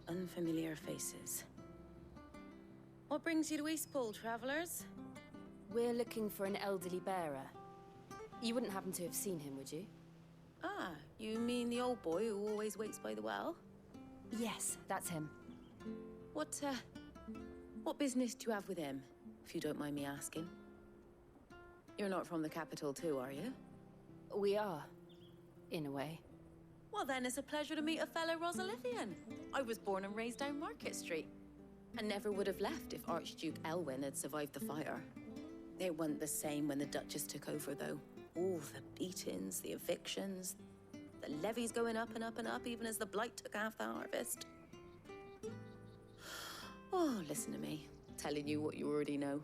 unfamiliar faces. What brings you to Eastpool, travelers? We're looking for an elderly bearer. You wouldn't happen to have seen him, would you? Ah, you mean the old boy who always waits by the well? Yes, that's him. What business do you have with him, if you don't mind me asking? You're not from the capital too, are you? We are, in a way. Well then, it's a pleasure to meet a fellow Rosalithian. I was born and raised down Market Street. And never would have left if Archduke Elwyn had survived the fire. It wasn't the same when the Duchess took over, though. All the beatings, the evictions, the levies going up and up and up, even as the blight took half the harvest. Oh, listen to me, telling you what you already know.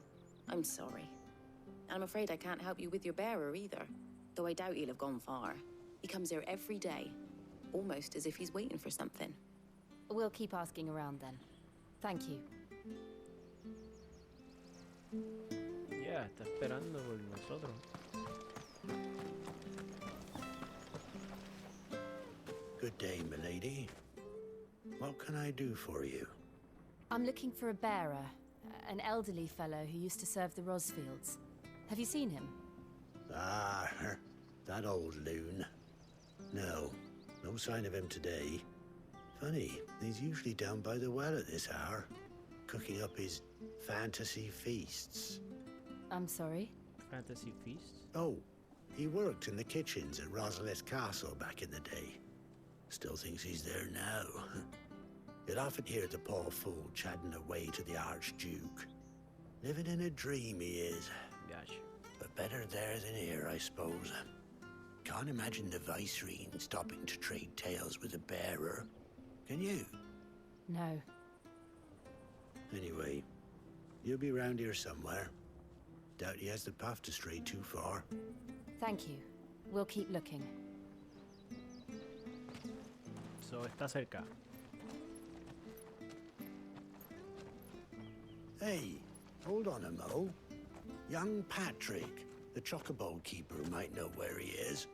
I'm sorry. And I'm afraid I can't help you with your bearer either, though I doubt he'll have gone far. He comes here every day, almost as if he's waiting for something. We'll keep asking around then. Thank you. Yeah, está esperando por nosotros. Good day, milady. What can I do for you? I'm looking for a bearer, an elderly fellow who used to serve the Rosfields. Have you seen him? Ah, that old loon. No sign of him today. Funny, he's usually down by the well at this hour, cooking up his fantasy feasts. I'm sorry? Fantasy feasts? Oh, he worked in the kitchens at Rosalith Castle back in the day. Still thinks he's there now. You'd often hear the poor fool chatting away to the Archduke. Living in a dream he is. Gosh. But better there than here, I suppose. Can't imagine the Viceroy stopping to trade tales with a bearer. Can you? No. Anyway, you'll be round here somewhere. Doubt he has the path to stray too far. Thank you. We'll keep looking. So, está cerca. Hey, hold on a mo. Young Patrick, the chocobo keeper, might know where he is.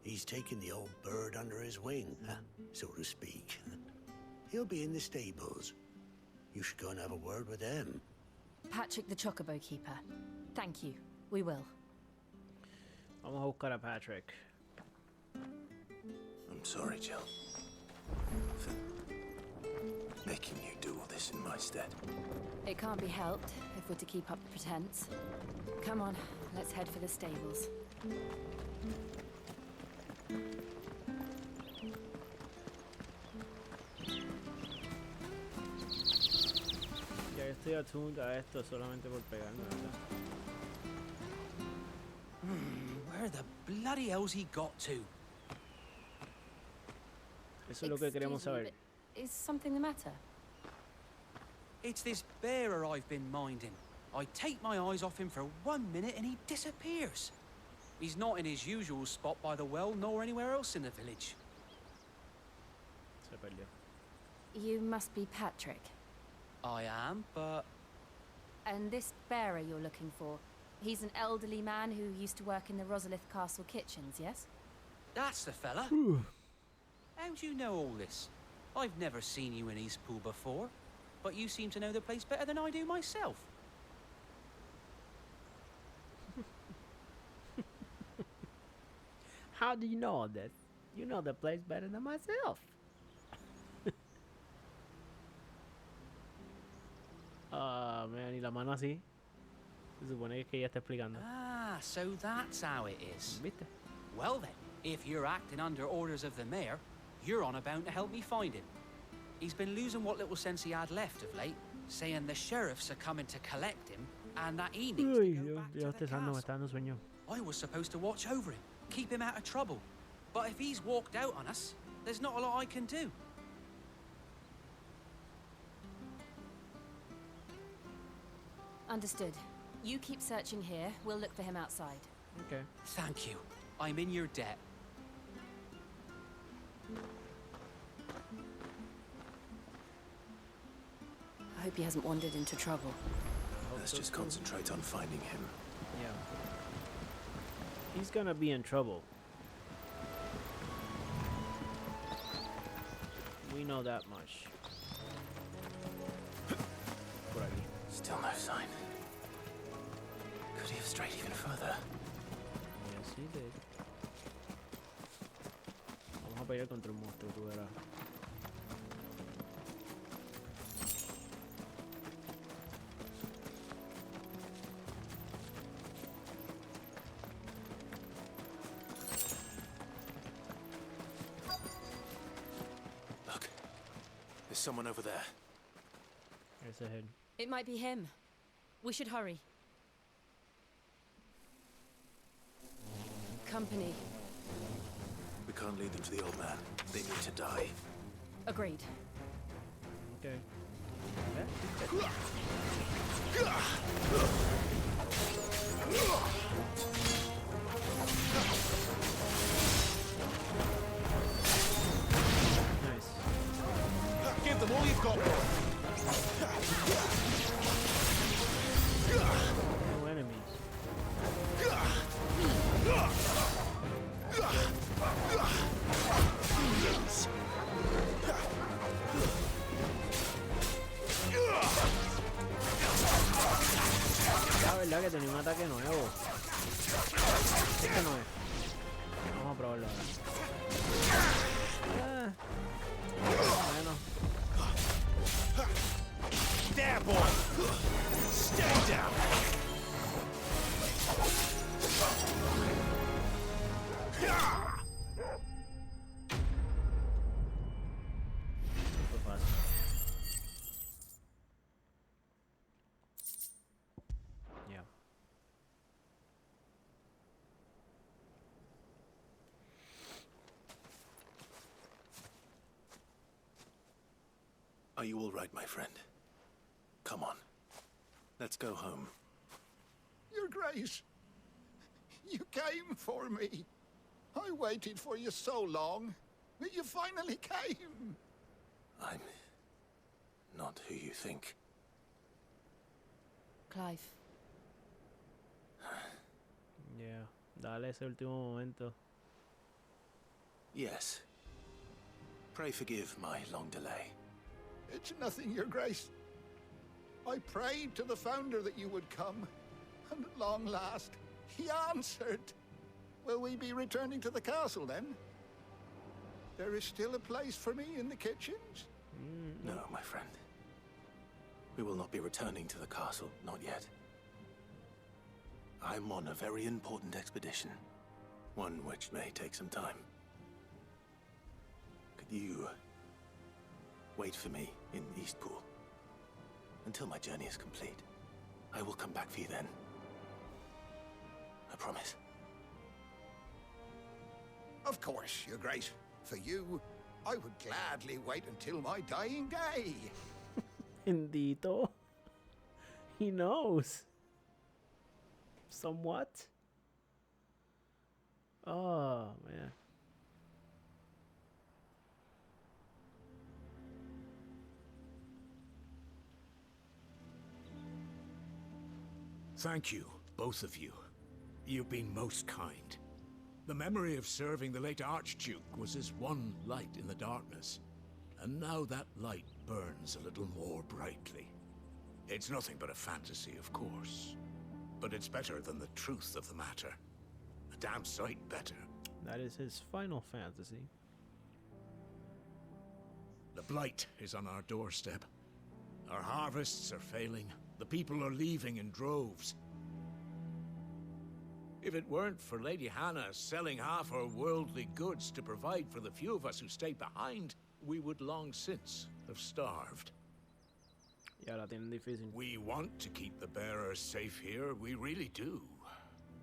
He's taken the old bird under his wing, so to speak. He'll be in the stables. You should go and have a word with him. Patrick the Chocobo Keeper. Thank you. We will. Vamos a buscar a Patrick. I'm sorry, Jill. For making you do all this in my stead. It can't be helped if we're to keep up the pretense. Come on, let's head for the stables. Ya estoy attuned a esto solamente por pegarme, ¿verdad? Where the bloody hell's he got to? Eso es lo que queremos Excuse me, saber. but is something the matter? It's this bearer I've been minding. I take my eyes off him for 1 minute and he disappears. He's not in his usual spot by the well, nor anywhere else in the village. Se perdió. You must be Patrick. I am, but... And this bearer you're looking for, he's an elderly man who used to work in the Rosalith Castle kitchens, yes? That's the fella. How do you know all this? I've never seen you in Eastpool before, but you seem to know the place better than I do myself. How do you know all this? You know the place better than myself. Man, y la mano así. Se supone que ella está explicando. Ah, so that's how it is. ¿Viste? Well then, if you're acting under orders of the mayor, you're on about to help me find him. He's been losing what little sense he had left of late, saying the sheriffs are coming to collect him, and that he needs to go back to the castle. Me está dando sueño. I was supposed to watch over him, keep him out of trouble. But if he's walked out on us, there's not a lot I can do. Understood. You keep searching here, we'll look for him outside. Okay. Thank you. I'm in your debt. I hope he hasn't wandered into trouble. Let's just concentrate on finding him. Yeah. He's gonna be in trouble. We know that much. Por aquí. Still no sign. Could he have strayed even further? Yes, he did. Vamos a pelear contra un monstruo, tú verás. Someone over there. There's ahead. It might be him. We should hurry. Company. We can't lead them to the old man. They need to die. Agreed. Okay. Give them all you've got, boy. No enemies. La verdad que tenía un ataque nuevo. Este no es. Vamos a probarlo ahora. Bueno. There, boy. Stay down. Fue fácil. Yeah. Are you all right, my friend? Come on. Let's go home. Your Grace, you came for me. I waited for you so long, but you finally came. I'm not who you think. Clive. Yeah. Dale ese último momento. Yes. Pray forgive my long delay. It's nothing, Your Grace. I prayed to the Founder that you would come, and at long last, he answered. Will we be returning to the castle, then? There is still a place for me in the kitchens? No, my friend. We will not be returning to the castle, not yet. I'm on a very important expedition, one which may take some time. Could you wait for me in Eastpool until my journey is complete? I will come back for you then. I promise. Of course, Your Grace. For you, I would gladly wait until my dying day. Bendito. He knows. Somewhat. Oh, man. Thank you, both of you. You've been most kind. The memory of serving the late Archduke was as one light in the darkness, and now that light burns a little more brightly. It's nothing but a fantasy, of course, but it's better than the truth of the matter. A damn sight better. That is his Final Fantasy. The blight is on our doorstep. Our harvests are failing. The people are leaving in droves. If it weren't for Lady Hannah selling half her worldly goods to provide for the few of us who stayed behind, we would long since have starved. Ya la tienen difícil. We want to keep the bearers safe here, we really do.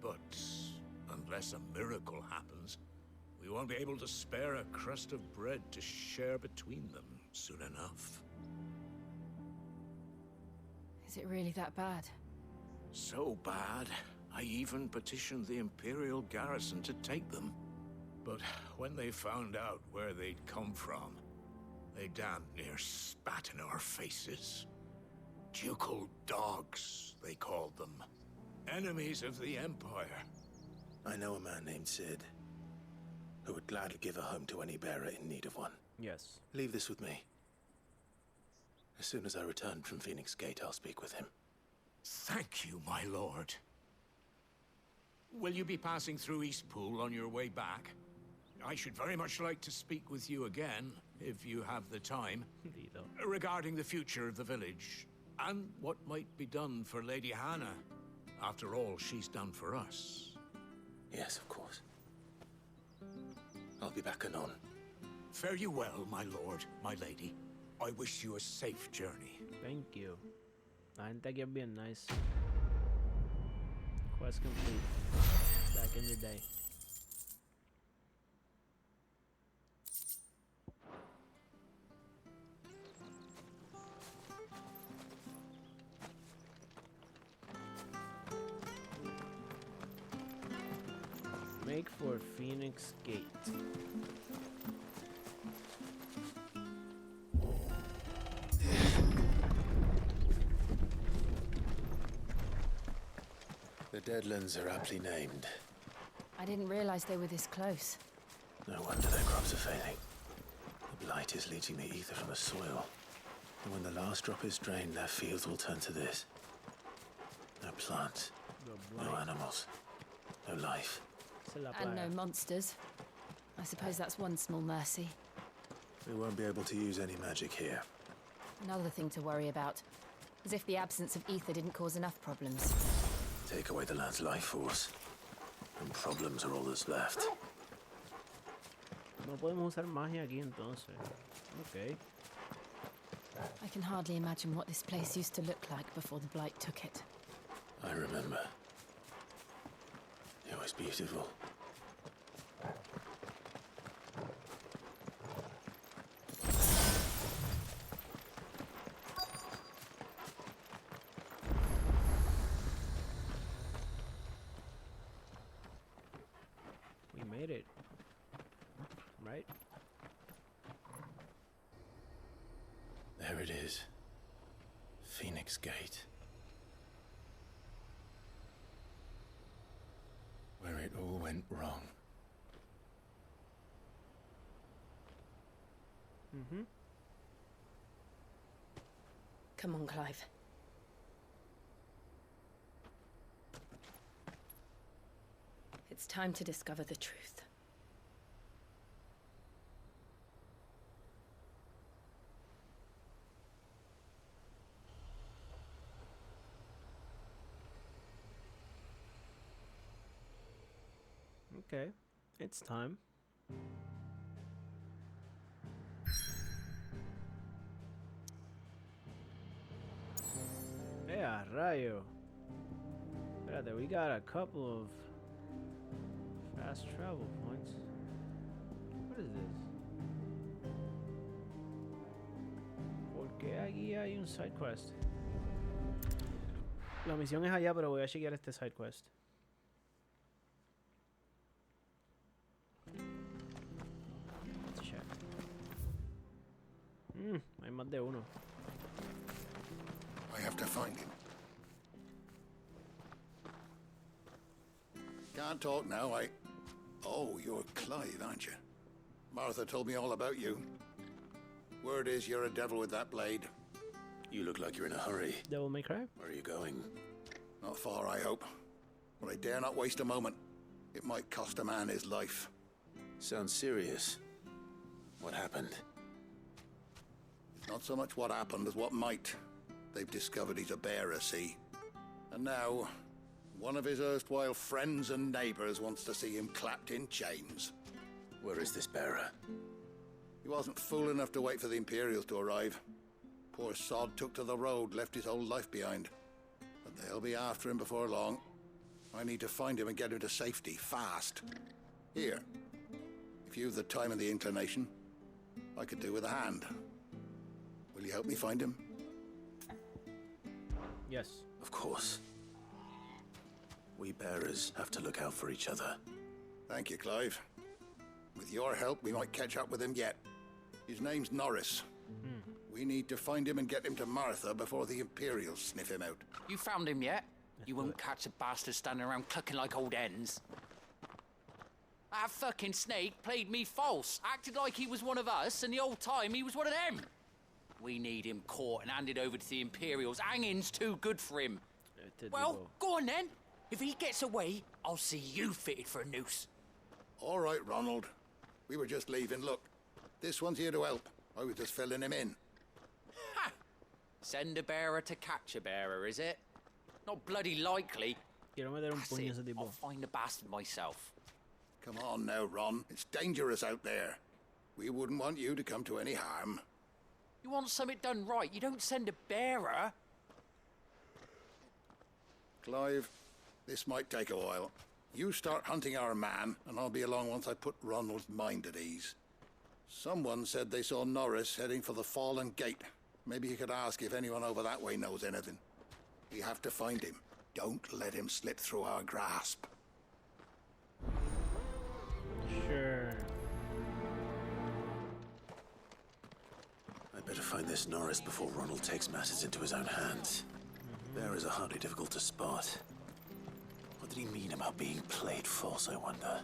But unless a miracle happens, we won't be able to spare a crust of bread to share between them soon enough. Is it really that bad? So bad, I even petitioned the Imperial garrison to take them. But when they found out where they'd come from, they damn near spat in our faces. Ducal dogs, they called them. Enemies of the Empire. I know a man named Sid, who would gladly give a home to any bearer in need of one. Yes. Leave this with me. As soon as I return from Phoenix Gate, I'll speak with him. Thank you, my lord. Will you be passing through Eastpool on your way back? I should very much like to speak with you again, if you have the time, regarding the future of the village, and what might be done for Lady Hannah. After all she's done for us. Yes, of course. I'll be back anon. Fare you well, my lord, my lady. I wish you a safe journey. Thank you. La gente aquí es bien nice. Quest complete. Back in the day. Make for Phoenix Gate. The Deadlands are aptly named. I didn't realize they were this close. No wonder their crops are failing. The blight is leaching the ether from the soil. And when the last drop is drained, their fields will turn to this. No plants, no animals, no life. And no monsters. I suppose that's one small mercy. We won't be able to use any magic here. Another thing to worry about. As if the absence of ether didn't cause enough problems. Take away the land's life force, and problems are all that's left. No podemos usar magia aquí entonces. Okay. I can hardly imagine what this place used to look like before the blight took it. I remember. It was beautiful. We made it. Right? There it is. Phoenix Gate. Where it all went wrong. Mm-hmm. Come on, Clive. It's time to discover the truth. Okay, it's time. Yeah, rayo. Espérate, we got a couple of fast travel points. What is this? ¿Por qué aquí hay un side quest? La misión es allá, pero voy a chequear este side quest. Hay más de uno. I have to find him. Can't talk now, Oh, you're Clive, aren't you? Martha told me all about you. Word is you're a devil with that blade. You look like you're in a hurry. Devil May Cry? Where are you going? Not far, I hope. But I dare not waste a moment. It might cost a man his life. Sounds serious. What happened? Not so much what happened as what might. They've discovered he's a bearer, see? And now, one of his erstwhile friends and neighbors wants to see him clapped in chains. Where is this bearer? He wasn't fool enough to wait for the Imperials to arrive. Poor sod took to the road, left his whole life behind. But they'll be after him before long. I need to find him and get him to safety, fast. Here. If you've the time and the inclination, I could do with a hand. Will you help me find him? Yes. Of course. We bearers have to look out for each other. Thank you, Clive. With your help, we might catch up with him yet. His name's Norris. We need to find him and get him to Martha before the Imperials sniff him out. You found him yet? You won't catch a bastard standing around clucking like old hens. That fucking snake played me false, acted like he was one of us, and the whole time he was one of them. We need him caught and handed over to the Imperials. Hanging's too good for him. Well, go on then. If he gets away, I'll see you fitted for a noose. All right, Ronald. We were just leaving. Look, this one's here to help. I was just filling him in. Ha! Send a bearer to catch a bearer, is it? Not bloody likely. That's it. I'll find the bastard myself. Come on now, Ron. It's dangerous out there. We wouldn't want you to come to any harm. You want something done right, you don't send a bearer. Clive, this might take a while. You start hunting our man, and I'll be along once I put Ronald's mind at ease. Someone said they saw Norris heading for the Fallen Gate. Maybe you could ask if anyone over that way knows anything. We have to find him. Don't let him slip through our grasp. Sure. I'd better find this Norris before Ronald takes matters into his own hands. Bearers are hardly difficult to spot. What did he mean about being played false, I wonder?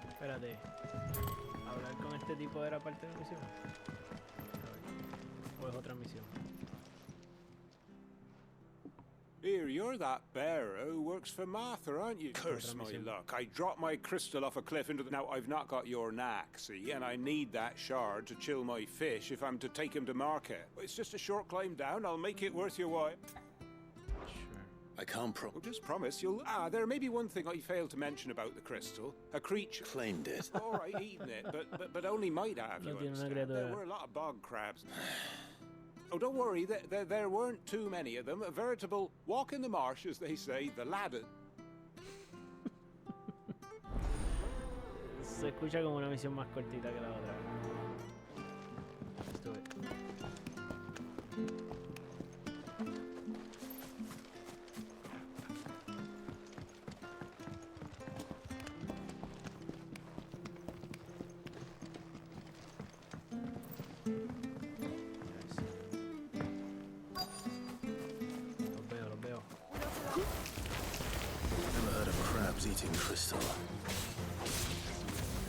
Espérate. ¿Hablar con este tipo era parte de la misión? ¿O es otra misión? Here, you're that bearer who works for Martha, aren't you? Curse my luck. I dropped my crystal off a cliff into the... Now, I've not got your knack, see, and I need that shard to chill my fish if I'm to take him to market. It's just a short climb down. I'll make it worth your while. Sure. I can't just promise you'll... there may be one thing I failed to mention about the crystal. A creature... Claimed it. All right, eaten it, but only might have, you understand. There were a lot of bog crabs. Oh, don't worry, there weren't too many of them. A veritable walk in the marsh, as they say, the ladder. Se escucha como una misión más cortita que la otra. Let's do it. Eating crystal.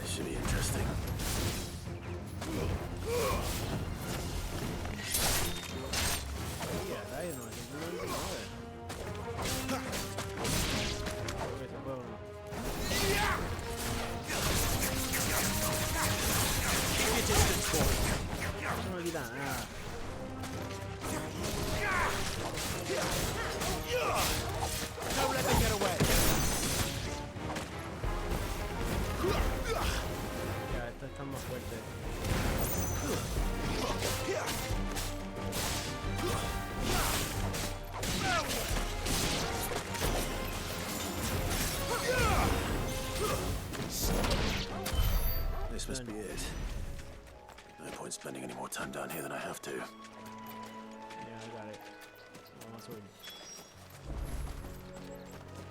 This should be interesting. Keep your distance, boy. Don't let them get away. Ya, esta está más fuerte. This must be it. No point spending any more time down here than I have to. Yeah, I got it. Vamos a subir.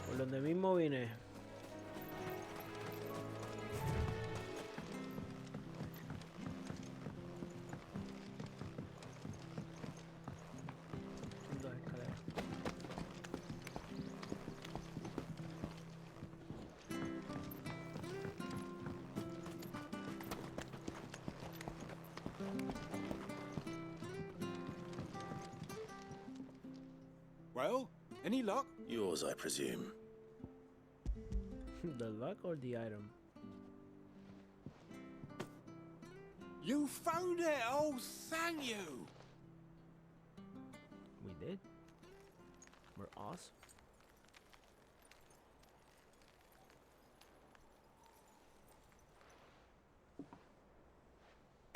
Por donde mismo vine. Well, any luck? Yours, I presume. The luck or the item? You found it! Oh, thank you! We did. We're awesome.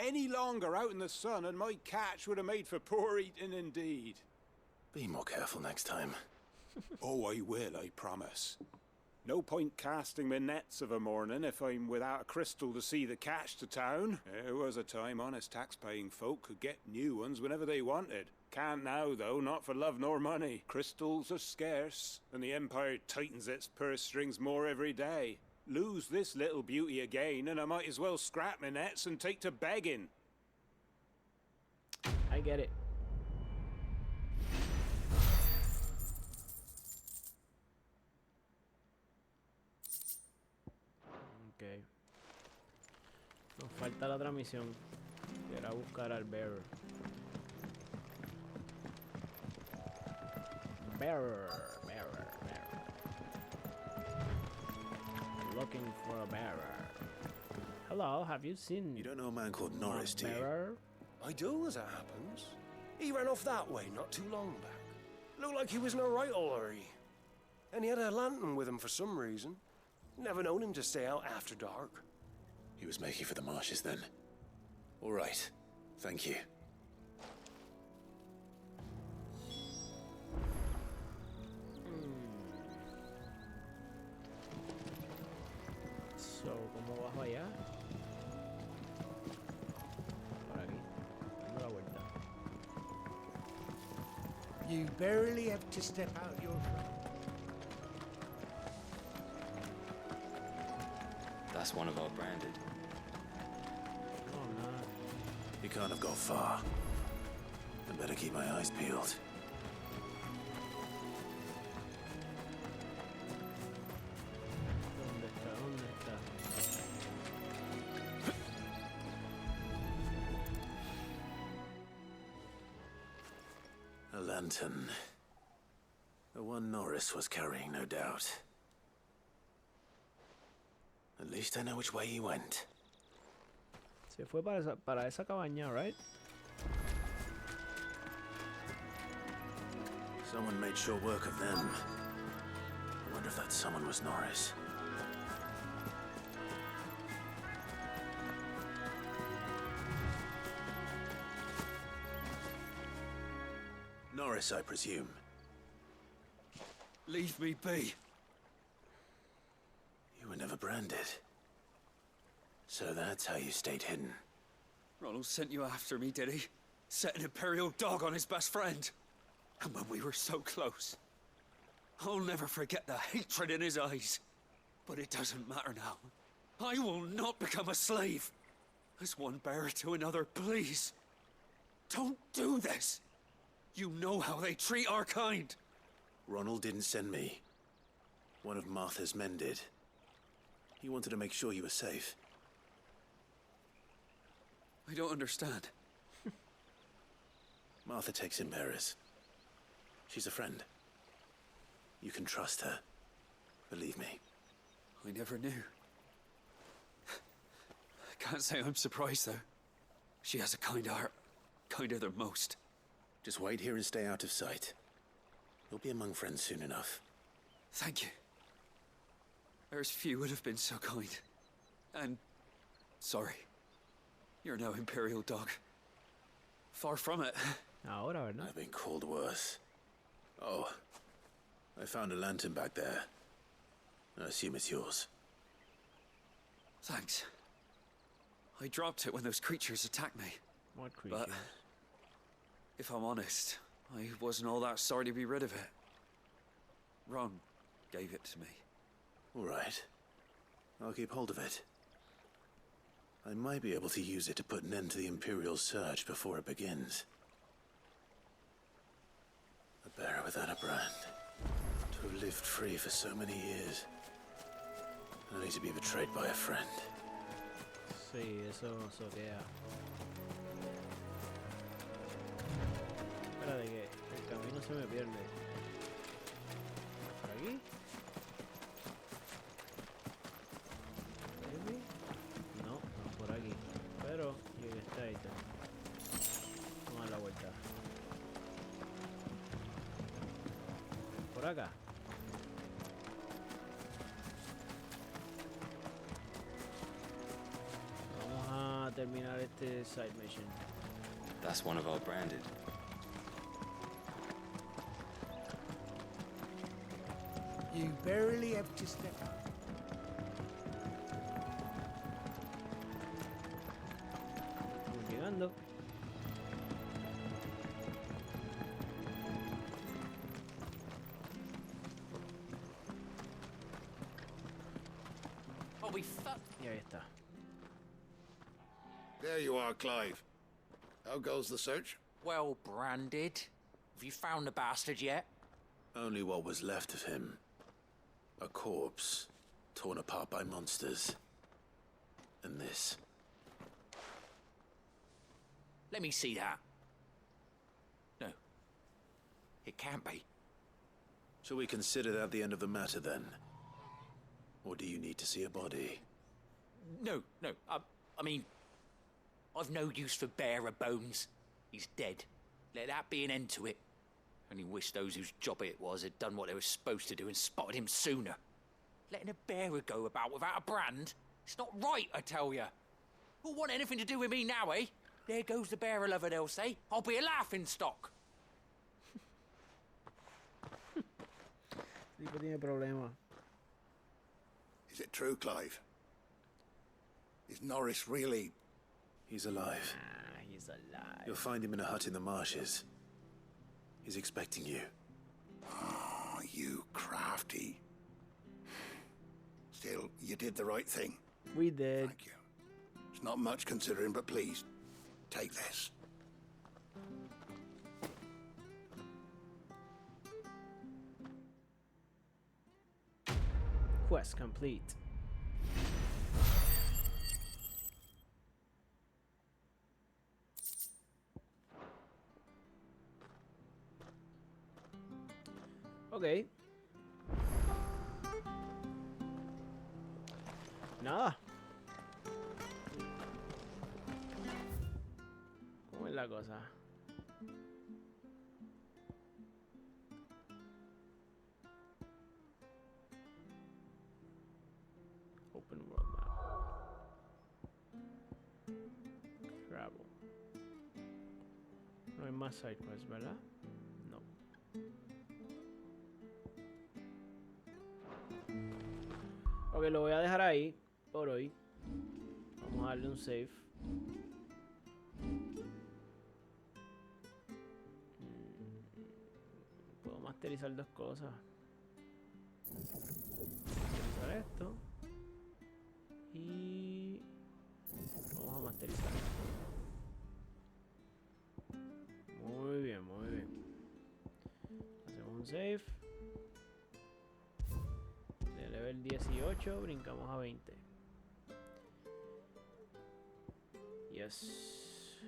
Any longer out in the sun and my catch would have made for poor eating indeed. Be more careful next time. Oh, I will, I promise. No point casting my nets of a morning if I'm without a crystal to see the catch to town. There was a time honest tax-paying folk could get new ones whenever they wanted. Can't now, though, not for love nor money. Crystals are scarce, and the Empire tightens its purse strings more every day. Lose this little beauty again, and I might as well scrap my nets and take to begging. I get it. Ok. Nos falta la otra misión, que era buscar al bearer. Bearer. Looking for a bearer. Hello, have you seen... You don't know a man called Norris, do you? Bearer? I do, as it happens. He ran off that way not too long back. Looked like he was in a right hurry. And he had a lantern with him for some reason. Never known him to stay out after dark. He was making for the marshes then. All right. Thank you. So, ¿cómo bajo allá? Por aquí. Dando la vuelta. You barely have to step out your front. That's one of our branded. No, I'm not. He can't have gone far. I better keep my eyes peeled. ¿Dónde está? ¿Dónde está? A lantern. The one Norris was carrying, no doubt. At least I know which way he went. Se fue para esa cabaña, right? Someone made sure work of them. I wonder if that someone was Norris. Norris, I presume. Leave me be. You were never branded. So that's how you stayed hidden. Ronald sent you after me, did he? Set an Imperial dog on his best friend. And when we were so close. I'll never forget the hatred in his eyes. But it doesn't matter now. I will not become a slave. As one bearer to another, please. Don't do this. You know how they treat our kind. Ronald didn't send me. One of Martha's men did. He wanted to make sure you were safe. I don't understand. Martha takes in bearers. She's a friend. You can trust her. Believe me. I never knew. I can't say I'm surprised, though. She has a kind heart. Kinder than most. Just wait here and stay out of sight. You'll be among friends soon enough. Thank you. There's few would have been so kind. And... sorry. You're no Imperial dog. Far from it. Ahora, ¿verdad? I've been called worse. Oh. I found a lantern back there. I assume it's yours. Thanks. I dropped it when those creatures attacked me. What creatures? But... if I'm honest, I wasn't all that sorry to be rid of it. Ron gave it to me. All right. I'll keep hold of it. I might be able to use it to put an end to the Imperial surge before it begins. A bearer without a brand. To have lived free for so many years. Only to be betrayed by a friend. Sí, eso queda. Espera de que el camino se me pierde. ¿Por aquí? ¿Maybe? No, no por aquí. Pero llegué hasta ahí. Vamos a dar la vuelta. Por acá. Vamos a terminar este side mission. That's one of our branded. You barely have to step up. Vamos llegando. Oh, we fuck. Y ahí está. There you are, Clive. How goes the search? Well branded. Have you found the bastard yet? Only what was left of him. A corpse, torn apart by monsters. And this. Let me see that. No. It can't be. Shall we consider that the end of the matter, then? Or do you need to see a body? No. I mean, I've no use for bearer bones. He's dead. Let that be an end to it. Only wish those whose job it was had done what they were supposed to do and spotted him sooner. Letting a bearer go about without a brand? It's not right, I tell you. Who'll want anything to do with me now, eh? There goes the bearer lover, they'll say. I'll be a laughingstock. Tipo tiene problema. Is it true, Clive? Is Norris really... He's alive. He's alive. You'll find him in a hut in the marshes. He's expecting you. Oh, you crafty. Still, you did the right thing. We did. Thank you. It's not much considering, but please, take this. Quest complete. Ok. Nada. ¿Cómo es la cosa? Open world map. Travel. No hay más side quests, ¿verdad? No. Ok, lo voy a dejar ahí por hoy. Vamos a darle un save. Puedo masterizar dos cosas. Masterizar esto. Y vamos a masterizar esto. Muy bien, muy bien. Hacemos un save. De level 18 brincamos a 20. Yes.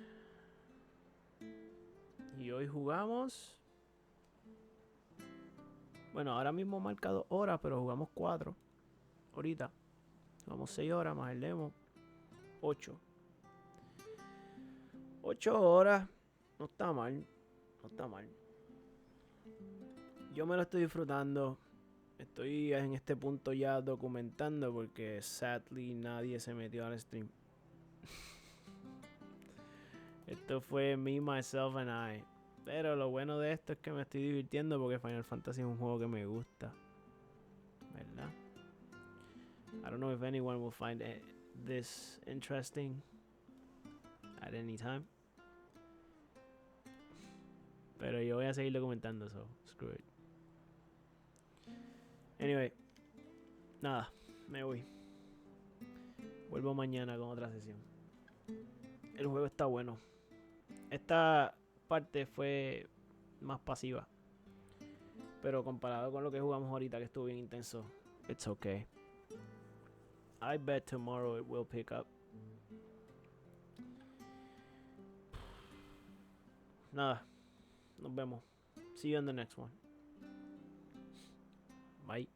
Y hoy jugamos. Bueno, ahora mismo marca 2 horas, pero jugamos 4. Ahorita. Jugamos 6 horas más el demo. 8. 8 horas. No está mal. No está mal. Yo me lo estoy disfrutando. Estoy en este punto ya documentando porque sadly nadie se metió al stream. Esto fue me, myself and I. Pero lo bueno de esto es que me estoy divirtiendo porque Final Fantasy es un juego que me gusta. ¿Verdad? I don't know if anyone will find this interesting at any time. Pero yo voy a seguir documentando, so screw it. Anyway, nada, me voy. Vuelvo mañana con otra sesión. El juego está bueno. Esta parte fue más pasiva. Pero comparado con lo que jugamos ahorita, que estuvo bien intenso, it's okay. I bet tomorrow it will pick up. Nada, nos vemos. See you in the next one. Bye.